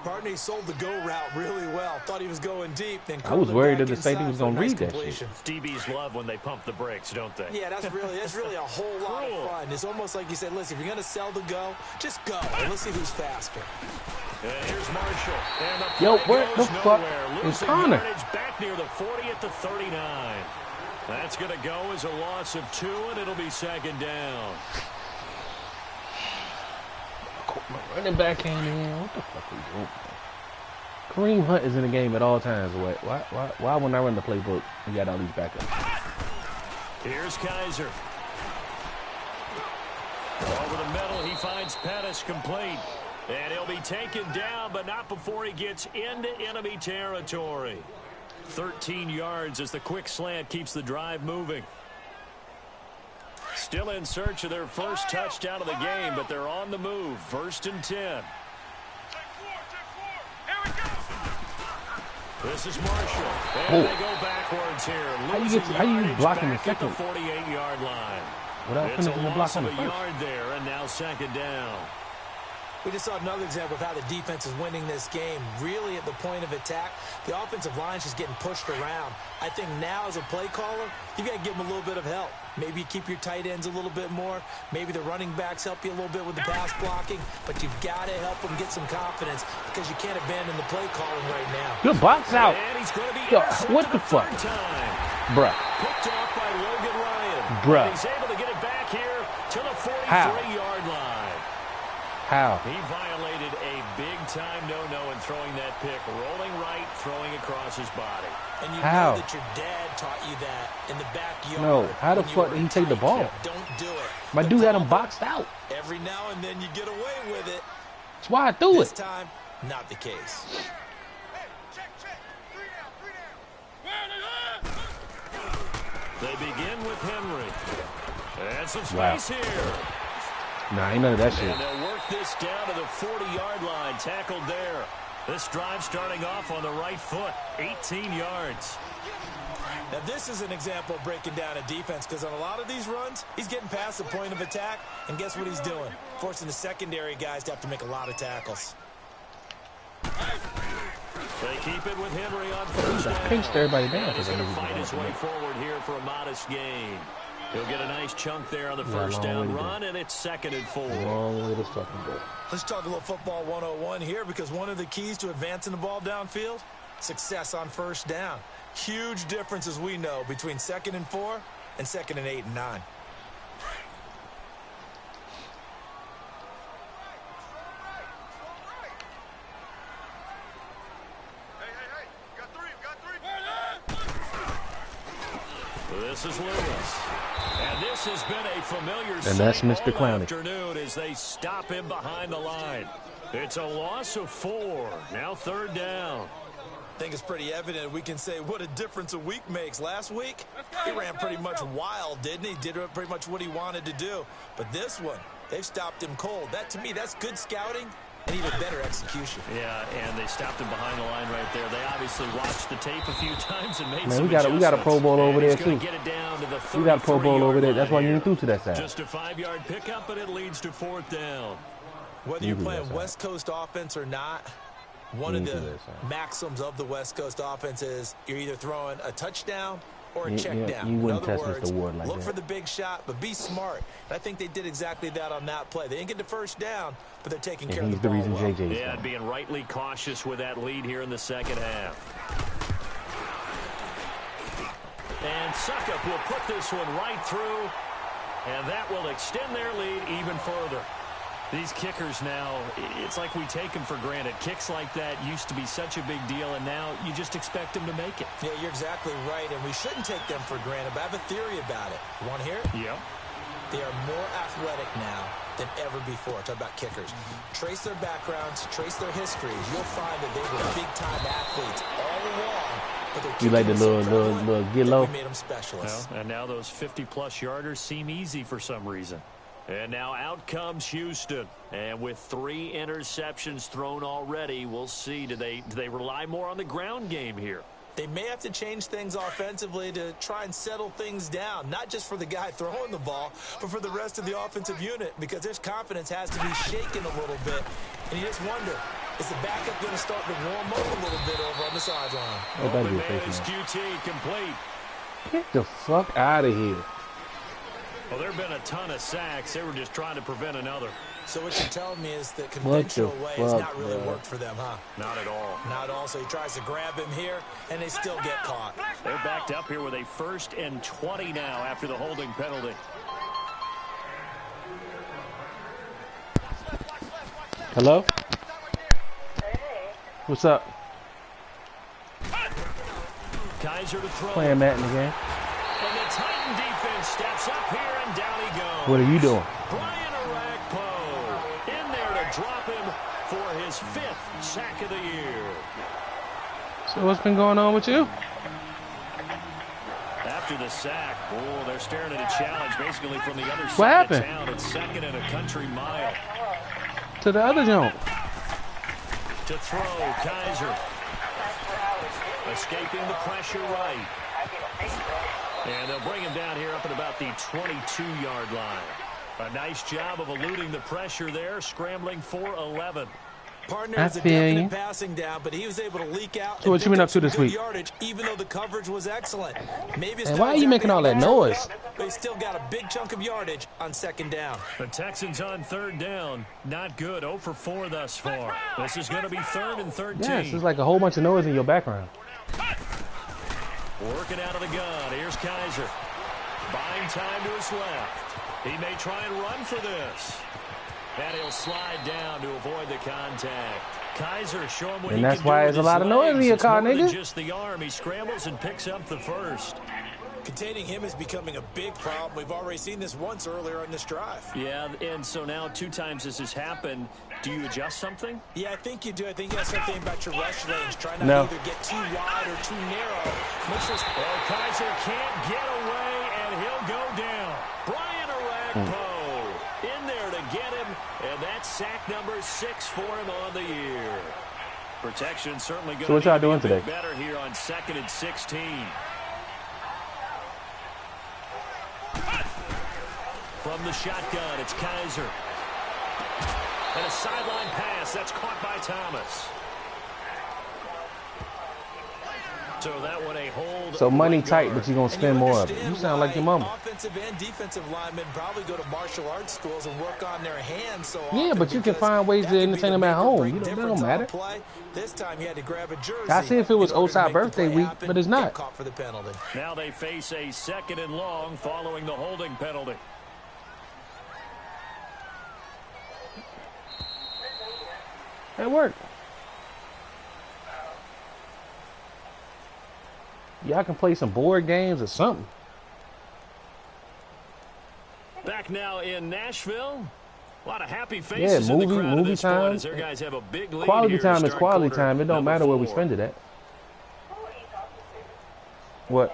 Partner, he sold the go route really well. Thought he was going deep. Then I was curled it worried back that the safety inside was for a gonna nice read that completion. DBs love when they pump the brakes, don't they? Yeah, that's really a whole lot of fun. It's almost like you said, listen, if you're going to sell the go, just go. And let's see who's faster. And here's Marshall. And the Yo, play where the goes fuck nowhere. is Losing Connor? yardage back near the 40 at the 39. That's going to go as a loss of 2, and it'll be second down. My running back came in. What the fuck are you doing? Kareem Hunt is in the game at all times. Why when I run the playbook, we got all these backups? Here's Kaiser. Over the middle, he finds Pettis complete. And he'll be taken down, but not before he gets into enemy territory. 13 yards as the quick slant keeps the drive moving. Still in search of their first touchdown of the game, but they're on the move. 1st and 10. This is Marshall. And they go backwards here. How you blocking the second? 48-yard line. Without It's a finishing the block loss on of the a first. yard there, and now second down. We just saw another example of how the defense is winning this game. Really at the point of attack, the offensive line is just getting pushed around. I think now as a play caller, you got to give them a little bit of help. Maybe you keep your tight ends a little bit more. Maybe the running backs help you a little bit with the pass blocking. But you've got to help them get some confidence because you can't abandon the play calling right now. Good box out. And he's going to be Yo, what intercepted the fuck? third time. Bruh. Picked off by Logan Ryan. Bruh. And he's able to get it back here to the How? 43-yard line. How? He violated a big-time no-no in throwing that pick. Rolling right, throwing across his body. And you How? know that your dad taught you that in the backyard. No, how the when you fuck were did he take the tight. ball? Don't do it. My The dude had him ball- boxed out. Every now and then you get away with it. That's why I threw This it. time, not the case. Check. 3 down. They begin with Henry. And some Wow. space here. Nah, ain't none of that shit. And they'll work this down to the 40-yard line. Tackled there. This drive starting off on the right foot. 18 yards. Now, this is an example of breaking down a defense because on a lot of these runs, he's getting past the point of attack, and guess what he's doing? Forcing the secondary guys to have to make a lot of tackles. They keep it with Henry on first I down. pinched everybody down. And he's going to because I fight knew his he was way gonna forward here for a modest gain. He'll get a nice chunk there on the Yeah, first long way down to go. run, and it's 2nd and 4. make it. Long way to fucking go. Let's talk a little football 101 here because one of the keys to advancing the ball downfield, success on first down. Huge difference, as we know, between 2nd and 4 and 2nd and 8 and 9. Hey. Got 3. This is Lewis. And this has been a familiar And that's sight Mr. all Clowney. afternoon as they stop him behind the line. It's a loss of 4. Now 3rd down. I think it's pretty evident we can say what a difference a week makes. Last week, he ran pretty much wild, didn't he? Did pretty much what he wanted to do. But this one, they've stopped him cold. That, to me, that's good scouting and even better execution. Yeah, and they stopped him behind the line right there. They obviously watched the tape a few times and made Man, some we got a Pro Bowl over there, he's gonna too. Get it down to the We got a Pro Bowl over there. 33-yard That's why you line ain't threw here. to that side. Just a 5-yard pickup, but it leads to 4th down. Whether You you're do playing that side. West Coast offense or not, one You of do the that side. maxims of the West Coast offense is you're either throwing a touchdown or a Yeah, check yeah, down. you In wouldn't other test Mr. words, Ward like look that. for the big shot, but be smart. And I think they did exactly that on that play. They didn't get the first down, but they're taking care And of he's the the ball reason well. JJ's Yeah, gone. being rightly cautious with that lead here in the second half. And Suckup will put this one right through, and that will extend their lead even further. These kickers now, it's like we take them for granted. Kicks like that used to be such a big deal, and now you just expect them to make it. Yeah, you're exactly right, and we shouldn't take them for granted, but I have a theory about it. You want to hear it? Yep. They are more athletic now than ever before. Talk about kickers. Trace their backgrounds, trace their histories. You'll find that they were big-time athletes all along. But they're You like the kicking so little prevalent get that low? we made them specialists. Well, and now those 50-plus yarders seem easy for some reason. And now out comes Houston. And with 3 interceptions thrown already, we'll see. Do they rely more on the ground game here? They may have to change things offensively to try and settle things down, not just for the guy throwing the ball, but for the rest of the offensive unit, because his confidence has to be shaken a little bit. And you just wonder, is the backup going to start to warm up a little bit over on the sideline? Open man is QT complete. Get the fuck out of here. Well, there have been a ton of sacks. They were just trying to prevent another. So what you're telling me is that conventional way has not really worked for them, huh? Not at all. Not at all. So he tries to grab him here, and they still get caught. They're backed up here with a 1st and 20 now after the holding penalty. Hello? What's up? Kaiser to throw. Playing Madden again. And the Titan defense steps up here, and down he goes. What are you doing? Brian Arakpo in there to drop him for his 5th sack of the year. So what's been going on with you? After the sack, oh, they're staring at a challenge basically from the other What side happened? of town. It's 2nd and a country mile. To the other jump. To throw, Kaiser. Escaping the pressure right. And they'll bring him down here up at about the 22-yard line. A nice job of eluding the pressure there, scrambling for 11. Partner is a definite passing down, but he was able to leak out. So what you been up to this week? Yardage, even though the coverage was excellent. Maybe it's and why are you making all that noise? But he still got a big chunk of yardage on 2nd down. The Texans on 3rd down. Not good. 0 for 4 thus far. This is going to be 3rd and 13. Yes, it's like a whole bunch of noise in your background. Working out of the gun. Here's Kaiser. Buying time to his left. He may try and run for this. And he'll slide down to avoid the contact. Kaiser, show him what he can do. And that's why there's a lot of noise in your car, nigga. Just the arm. He scrambles and picks up the 1st. Containing him is becoming a big problem. We've already seen this once earlier in this drive. Yeah, and so now 2 times this has happened. Do you adjust something? Yeah, I think you do. I think you have something about your rush range. Try not to either get too wide or too narrow. Make sure Kaiser can't get away, and he'll go down. Brian Arakpo in there to get him, and that's sack number 6 for him on the year. Protection certainly going to be a bit better here on 2nd and 16. From the shotgun, it's Kaiser. And a sideline pass. That's caught by Thomas. So that one a hold. So money tight, but you're going to spend more of it. You sound like your mama. Offensive and defensive linemen probably go to martial arts schools and work on their hands so yeah, but you can find ways to entertain them at home. That don't matter. This time he had to grab a jersey. I see if it was Osai birthday week, but it's not. Caught for the penalty. Now they face a 2nd and long following the holding penalty. It worked. Y'all can play some board games or something. Back now in Nashville. A lot of happy faces in the crowd movie at this time. point as their guys have a big lead Quality here time is quality time. It don't matter where we spend it at. What?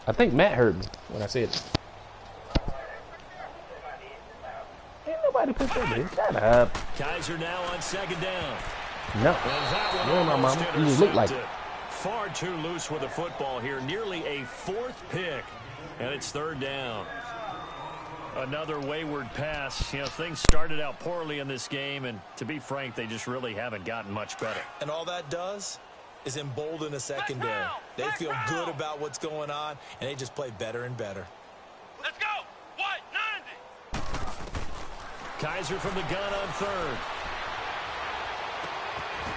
I think Matt heard me when I said it. Ain't nobody put that in. Shut up. Kaiser now on 2nd down. No. You're my mama. You just look like it. Far too loose with the football here. Nearly a 4th pick. And it's 3rd down. Another wayward pass. You know, things started out poorly in this game, and to be frank, they just really haven't gotten much better. And all that does is embolden a secondary. They feel good about what's going on, and they just play better and better. Let's go! What? 90! Kaiser from the gun on 3rd.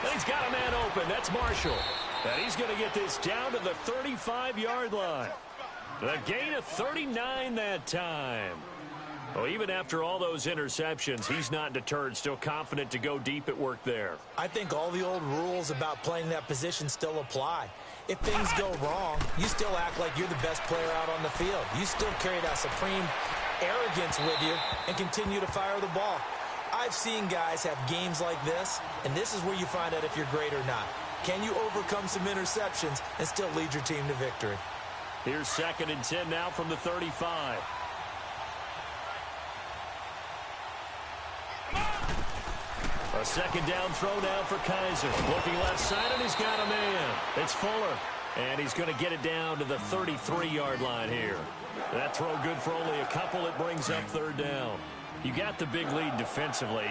And he's got a man open. That's Marshall. And he's going to get this down to the 35-yard line. The gain of 39 that time. Well, even after all those interceptions, he's not deterred, still confident to go deep at work there. I think all the old rules about playing that position still apply. If things go wrong, you still act like you're the best player out on the field. You still carry that supreme arrogance with you and continue to fire the ball. I've seen guys have games like this, and this is where you find out if you're great or not. Can you overcome some interceptions and still lead your team to victory? Here's 2nd and 10 now from the 35. A 2nd down throw now for Kaiser. Looking left side, and he's got a man. It's Fuller. And he's going to get it down to the 33-yard line here. That throw good for only a couple. It brings up third down. You got the big lead defensively.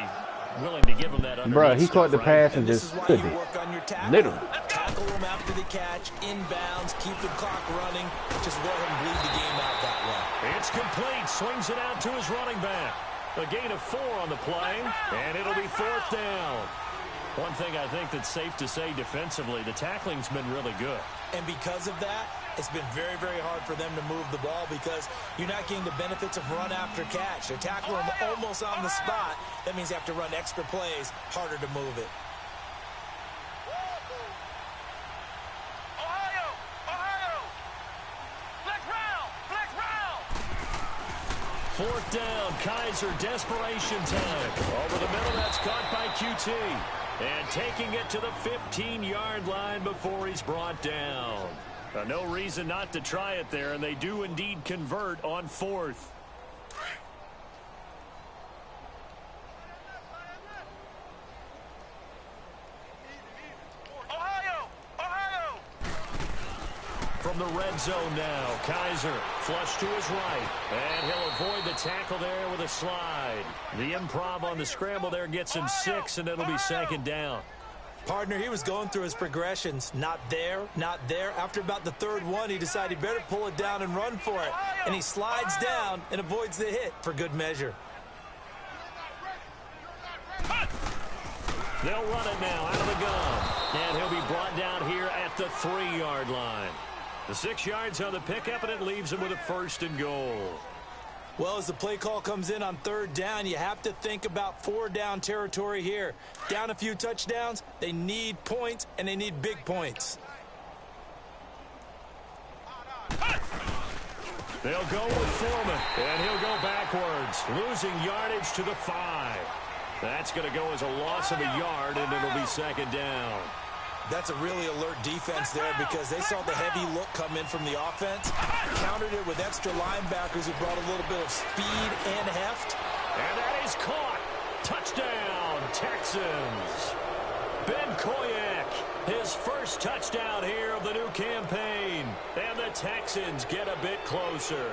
Willing to give him that underneath. Bro, he stuff, caught the right? pass and This just is why stood you it. work on your tackle. Literally. Tackle him after the catch, inbounds, keep the clock running. Just let him bleed the game out that way. It's complete. Swings it out to his running back. A gain of 4 on the play, and it'll be fourth down. One thing I think that's safe to say defensively, the tackling's been really good. And because of that, it's been very, very hard for them to move the ball because you're not getting the benefits of run after catch. They're tackling him almost on the spot. That means you have to run extra plays, harder to move it. Fourth down, Kaiser, desperation time. Over the middle, that's caught by QT. And taking it to the 15-yard line before he's brought down. No reason not to try it there, and they do indeed convert on fourth. From the red zone now, Kaiser flush to his right, and he'll avoid the tackle there with a slide. The improv on the scramble there gets him 6, and it'll be second down. Partner, he was going through his progressions. Not there, not there. After about the third one, he decided he better pull it down and run for it. And he slides down and avoids the hit for good measure. They'll run it now out of the gun. And he'll be brought down here at the 3-yard line. The 6 yards on the pickup, and it leaves him with a 1st and goal. Well, as the play call comes in on third down, you have to think about 4-down territory here. Down a few touchdowns, they need points, and they need big points. They'll go with Foreman, and he'll go backwards, losing yardage to the 5. That's going to go as a loss of a yard, and it'll be second down. That's a really alert defense there because they saw the heavy look come in from the offense, countered it with extra linebackers who brought a little bit of speed and heft. And that is caught. Touchdown, Texans. Ben Koyak, his first touchdown here of the new campaign. And the Texans get a bit closer.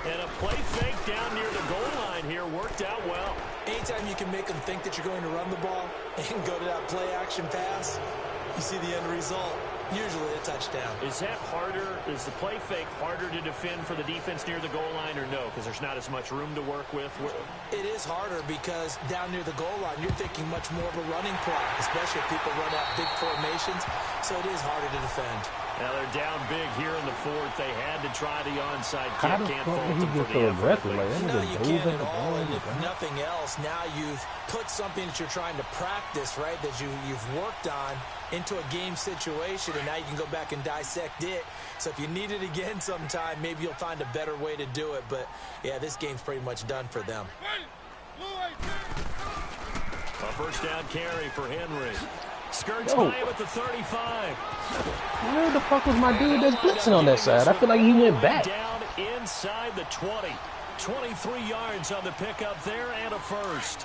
And a play fake down near the goal line here worked out well. Anytime you can make them think that you're going to run the ball and go to that play-action pass, you see the end result, usually a touchdown. Is that harder? Is the play fake harder to defend for the defense near the goal line or no? Because there's not as much room to work with? It is harder because down near the goal line, you're thinking much more of a running play, especially if people run out big formations, so it is harder to defend. Now they're down big here in the fourth. They had to try the onside kick. How the Can't fuck fault did them he for get the so effort. aggressive like that? No, you can't at all, and if Bro. nothing else, now you've put something that you're trying to practice, right, that you've worked on into a game situation, and now you can go back and dissect it. So if you need it again sometime, maybe you'll find a better way to do it. But, yeah, this game's pretty much done for them. A first down carry for Henry. Skirts by him at the 35. Where the fuck was my dude that's blitzing on that side? I feel like he went back. Down inside the 20. 23 yards on the pickup there and a first.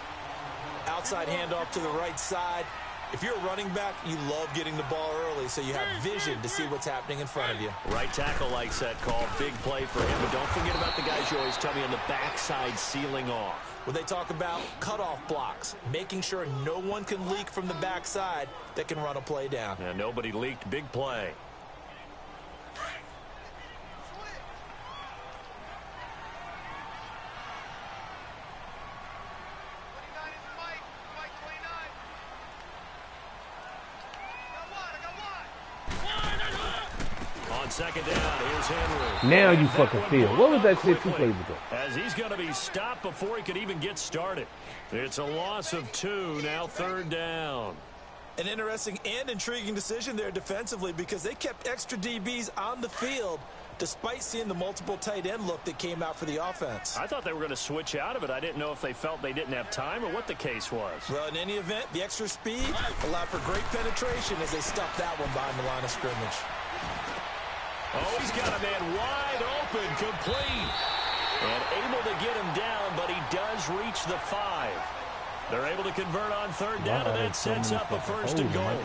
Outside handoff to the right side. If you're a running back, you love getting the ball early so you have vision to see what's happening in front of you. Right tackle likes that call. Big play for him. But don't forget about the guys you always tell me on the backside sealing off. Well, they talk about cutoff blocks, making sure no one can leak from the backside that can run a play down. Yeah, nobody leaked. Big play. Second down, here's Henry. Now you fucking feel. What was that shit 2 plays ago? As he's going to be stopped before he could even get started. It's a loss of 2, now third down. An interesting and intriguing decision there defensively because they kept extra DBs on the field despite seeing the multiple tight end look that came out for the offense. I thought they were going to switch out of it. I didn't know if they felt they didn't have time or what the case was. Well, in any event, the extra speed allowed for great penetration as they stuffed that one behind the line of scrimmage. Oh, he's got a man wide open, complete. And able to get him down, but he does reach the 5. They're able to convert on third down, and that sets up a first and goal.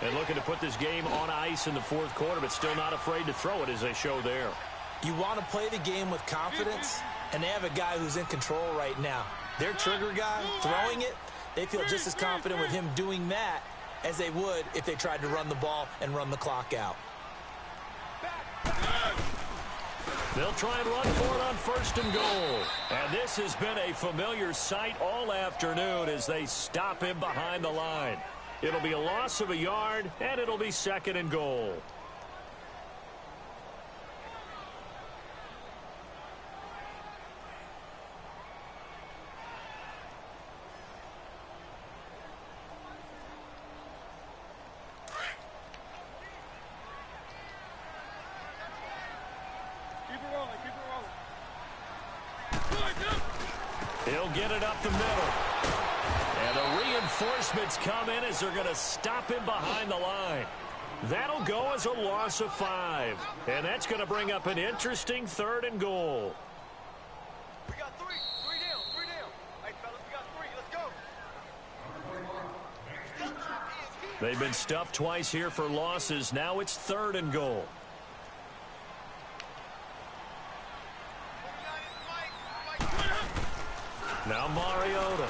And looking to put this game on ice in the fourth quarter, but still not afraid to throw it as they show there. You want to play the game with confidence, and they have a guy who's in control right now. Their trigger guy, throwing it, they feel just as confident with him doing that as they would if they tried to run the ball and run the clock out. They'll try and run for it on first and goal. And this has been a familiar sight all afternoon as they stop him behind the line. It'll be a loss of a yard, and it'll be second and goal. He'll get it up the middle. And the reinforcements come in as they're going to stop him behind the line. That'll go as a loss of 5. And that's going to bring up an interesting third and goal. We got three. Three down. Three down. Hey, fellas, we got 3. Let's go. They've been stuffed twice here for losses. Now it's third and goal. Now Mariota.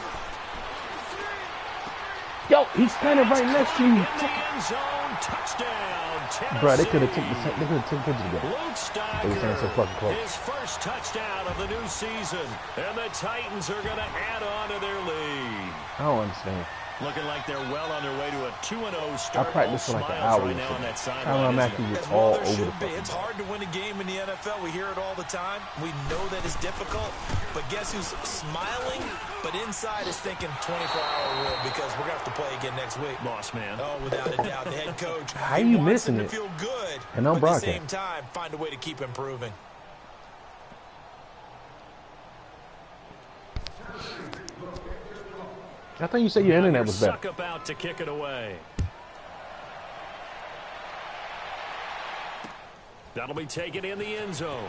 Yo, he's standing right next to you. In the end zone, touchdown. Bro, they could have took pictures together. Luke They were saying so fucking Steiger, close. his first touchdown of the new season. And the Titans are going to add on to their lead. I don't understand. Looking like they're well on their way to a 2-0 start. I practiced for like an Smiles hour. right now on that sideline, Tyrann isn't Matthew it? was As all well there over the should be. fucking It's place. hard to win a game in the NFL. We hear it all the time. We know that it's difficult. But guess who's smiling, but inside is thinking 24-hour rule because we're going to have to play again next week. Boss man. Oh, without a doubt. The head coach, How he you wants missing them to it? feel good, And no but at the broadcast. same time, find a way to keep improving. I think you said your internet was better. Suck about to kick it away. That'll be taken in the end zone.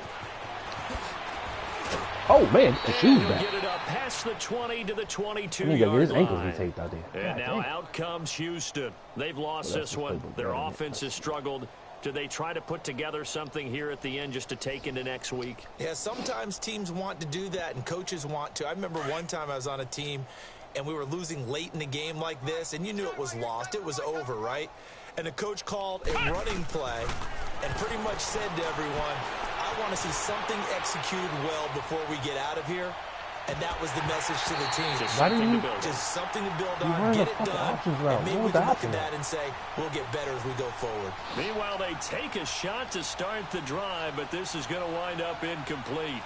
Oh man, the shoes He'll back. get it up past the 20 to the He need to get 22-yard his ankles line. retaped out there. And God now damn. out comes Houston. They've lost Well, that's this the one. playbook. Their Yeah, offense has struggled. Do they try to put together something here at the end just to take into next week? Yeah, sometimes teams want to do that and coaches want to. I remember one time I was on a team and we were losing late in the game like this, and you knew it was lost. It was over, right? And the coach called a running play and pretty much said to everyone, I want to see something executed well before we get out of here. And that was the message to the team. Just Why do something you- to build on. Just something to build You on, ran get the it fucking done, options route. and maybe What we was the can look option at route? that and say, we'll get better as we go forward. Meanwhile, they take a shot to start the drive, but this is going to wind up incomplete.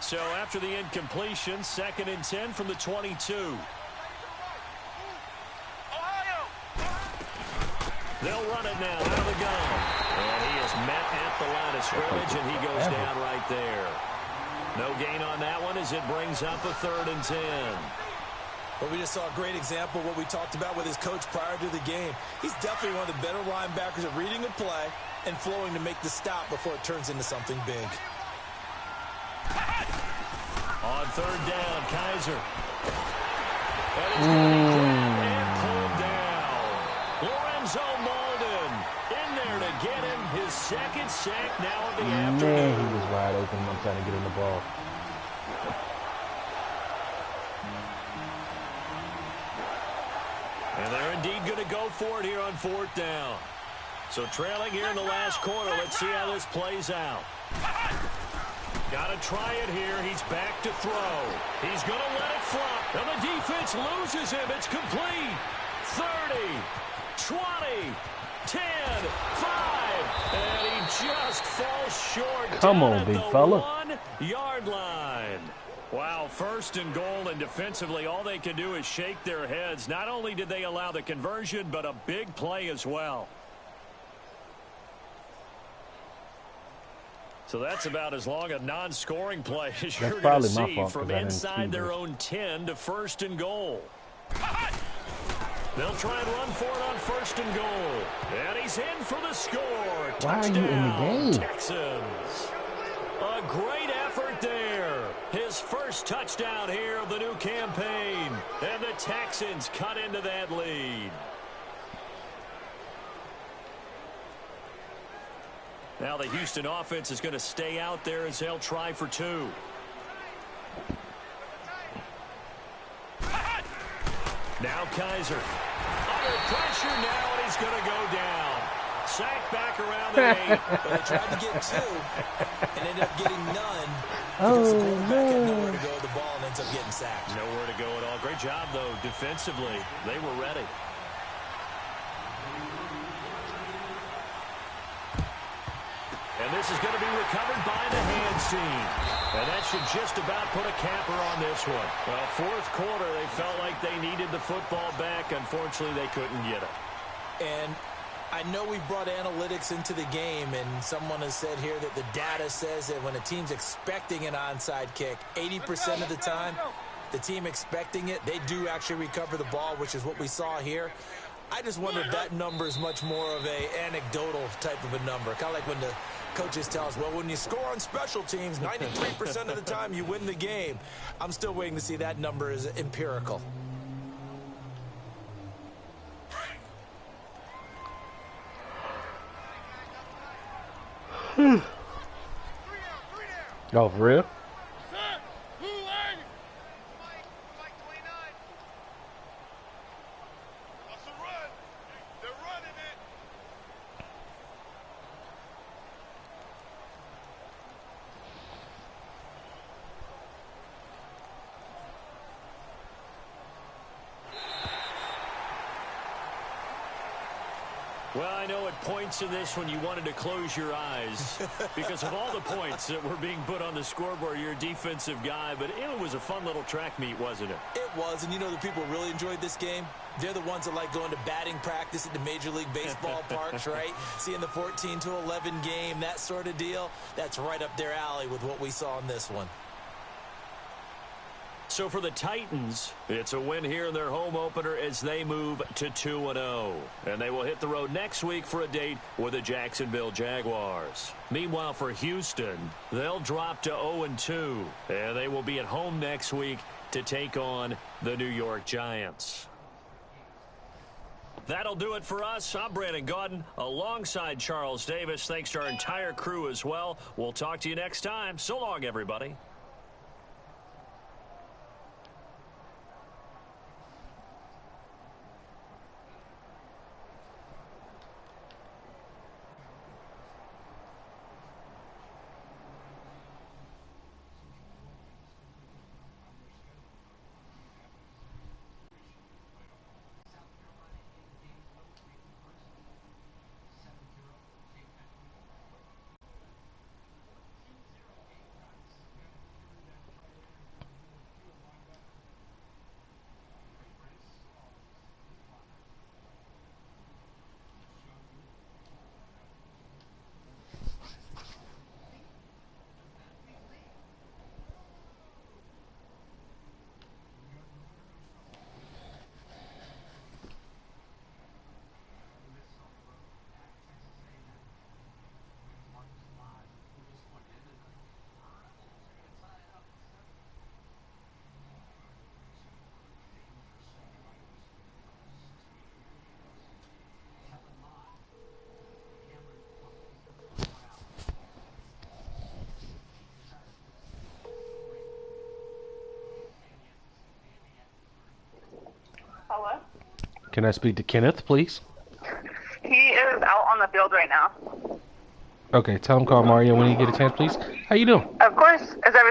So after the incompletion, 2nd and 10 from the 22. Ohio! They'll run it now out of the gun. And he is met at the line of scrimmage, and he goes down right there. No gain on that one as it brings up a 3rd and 10. But we just saw a great example of what we talked about with his coach prior to the game. He's definitely one of the better linebackers at reading a play and flowing to make the stop before it turns into something big. On 3rd down, Kaiser. And he's going to be grabbed and pulled down. Lorenzo Malden in there to get him his 2nd sack now of the Man, afternoon. he was wide open. I'm trying to get him the ball. And they're indeed going to go for it here on 4th down. So trailing here in the last quarter. Let's see how this plays out. Got to try it here. He's back to throw. He's going to let it flop. And the defense loses him. It's complete. 30, 20, 10, 5. And he just falls short. Come down on, at big the fella. 1-yard line. Wow, 1st and goal, and defensively all they can do is shake their heads. Not only did they allow the conversion, but a big play as well. So that's about as long a non-scoring play as you're going to probably my see fault, from 'cause I didn't inside see their this. own 10 to 1st and goal. They'll try and run for it on 1st and goal. And he's in for the score. Why are you in the Touchdown, game? Texans. A great effort there. His first touchdown here of the new campaign. And the Texans cut into that lead. Now the Houston offense is going to stay out there as they'll try for two. Now Kaiser. Under pressure now, and he's going to go down. Sacked back around the 8. But they tried to get 2 and ended up getting none. Because the quarterback had nowhere to go with the ball and ends up getting sacked. Nowhere to go at all. Great job, though, defensively. They were ready. And this is going to be recovered by the hands team. And that should just about put a capper on this one. Well, fourth quarter, they felt like they needed the football back. Unfortunately, they couldn't get it. And I know we brought analytics into the game, and someone has said here that the data says that when a team's expecting an onside kick, 80% of the time, the team expecting it, they do actually recover the ball, which is what we saw here. I just wonder if that number is much more of a anecdotal type of a number. Kind of like when the coaches tell us, well, when you score on special teams, 93% of the time you win the game. I'm still waiting to see that number is empirical. Oh, for real? Well, I know at points in this when you wanted to close your eyes because of all the points that were being put on the scoreboard. You're a defensive guy, but it was a fun little track meet, wasn't it? It was, and you know the people really enjoyed this game? They're the ones that like going to batting practice at the Major League Baseball parks, right? Seeing the 14-11 game, that sort of deal. That's right up their alley with what we saw in this one. So for the Titans, it's a win here in their home opener as they move to 2-0. And they will hit the road next week for a date with the Jacksonville Jaguars. Meanwhile, for Houston, they'll drop to 0-2. And they will be at home next week to take on the New York Giants. That'll do it for us. I'm Brandon Gaudin alongside Charles Davis. Thanks to our entire crew as well. We'll talk to you next time. So long, everybody. Hello? Can I speak to Kenneth, please? He is out on the field right now. Okay, tell him call Mario when you get a chance, please. How you doing? Of course. Is everything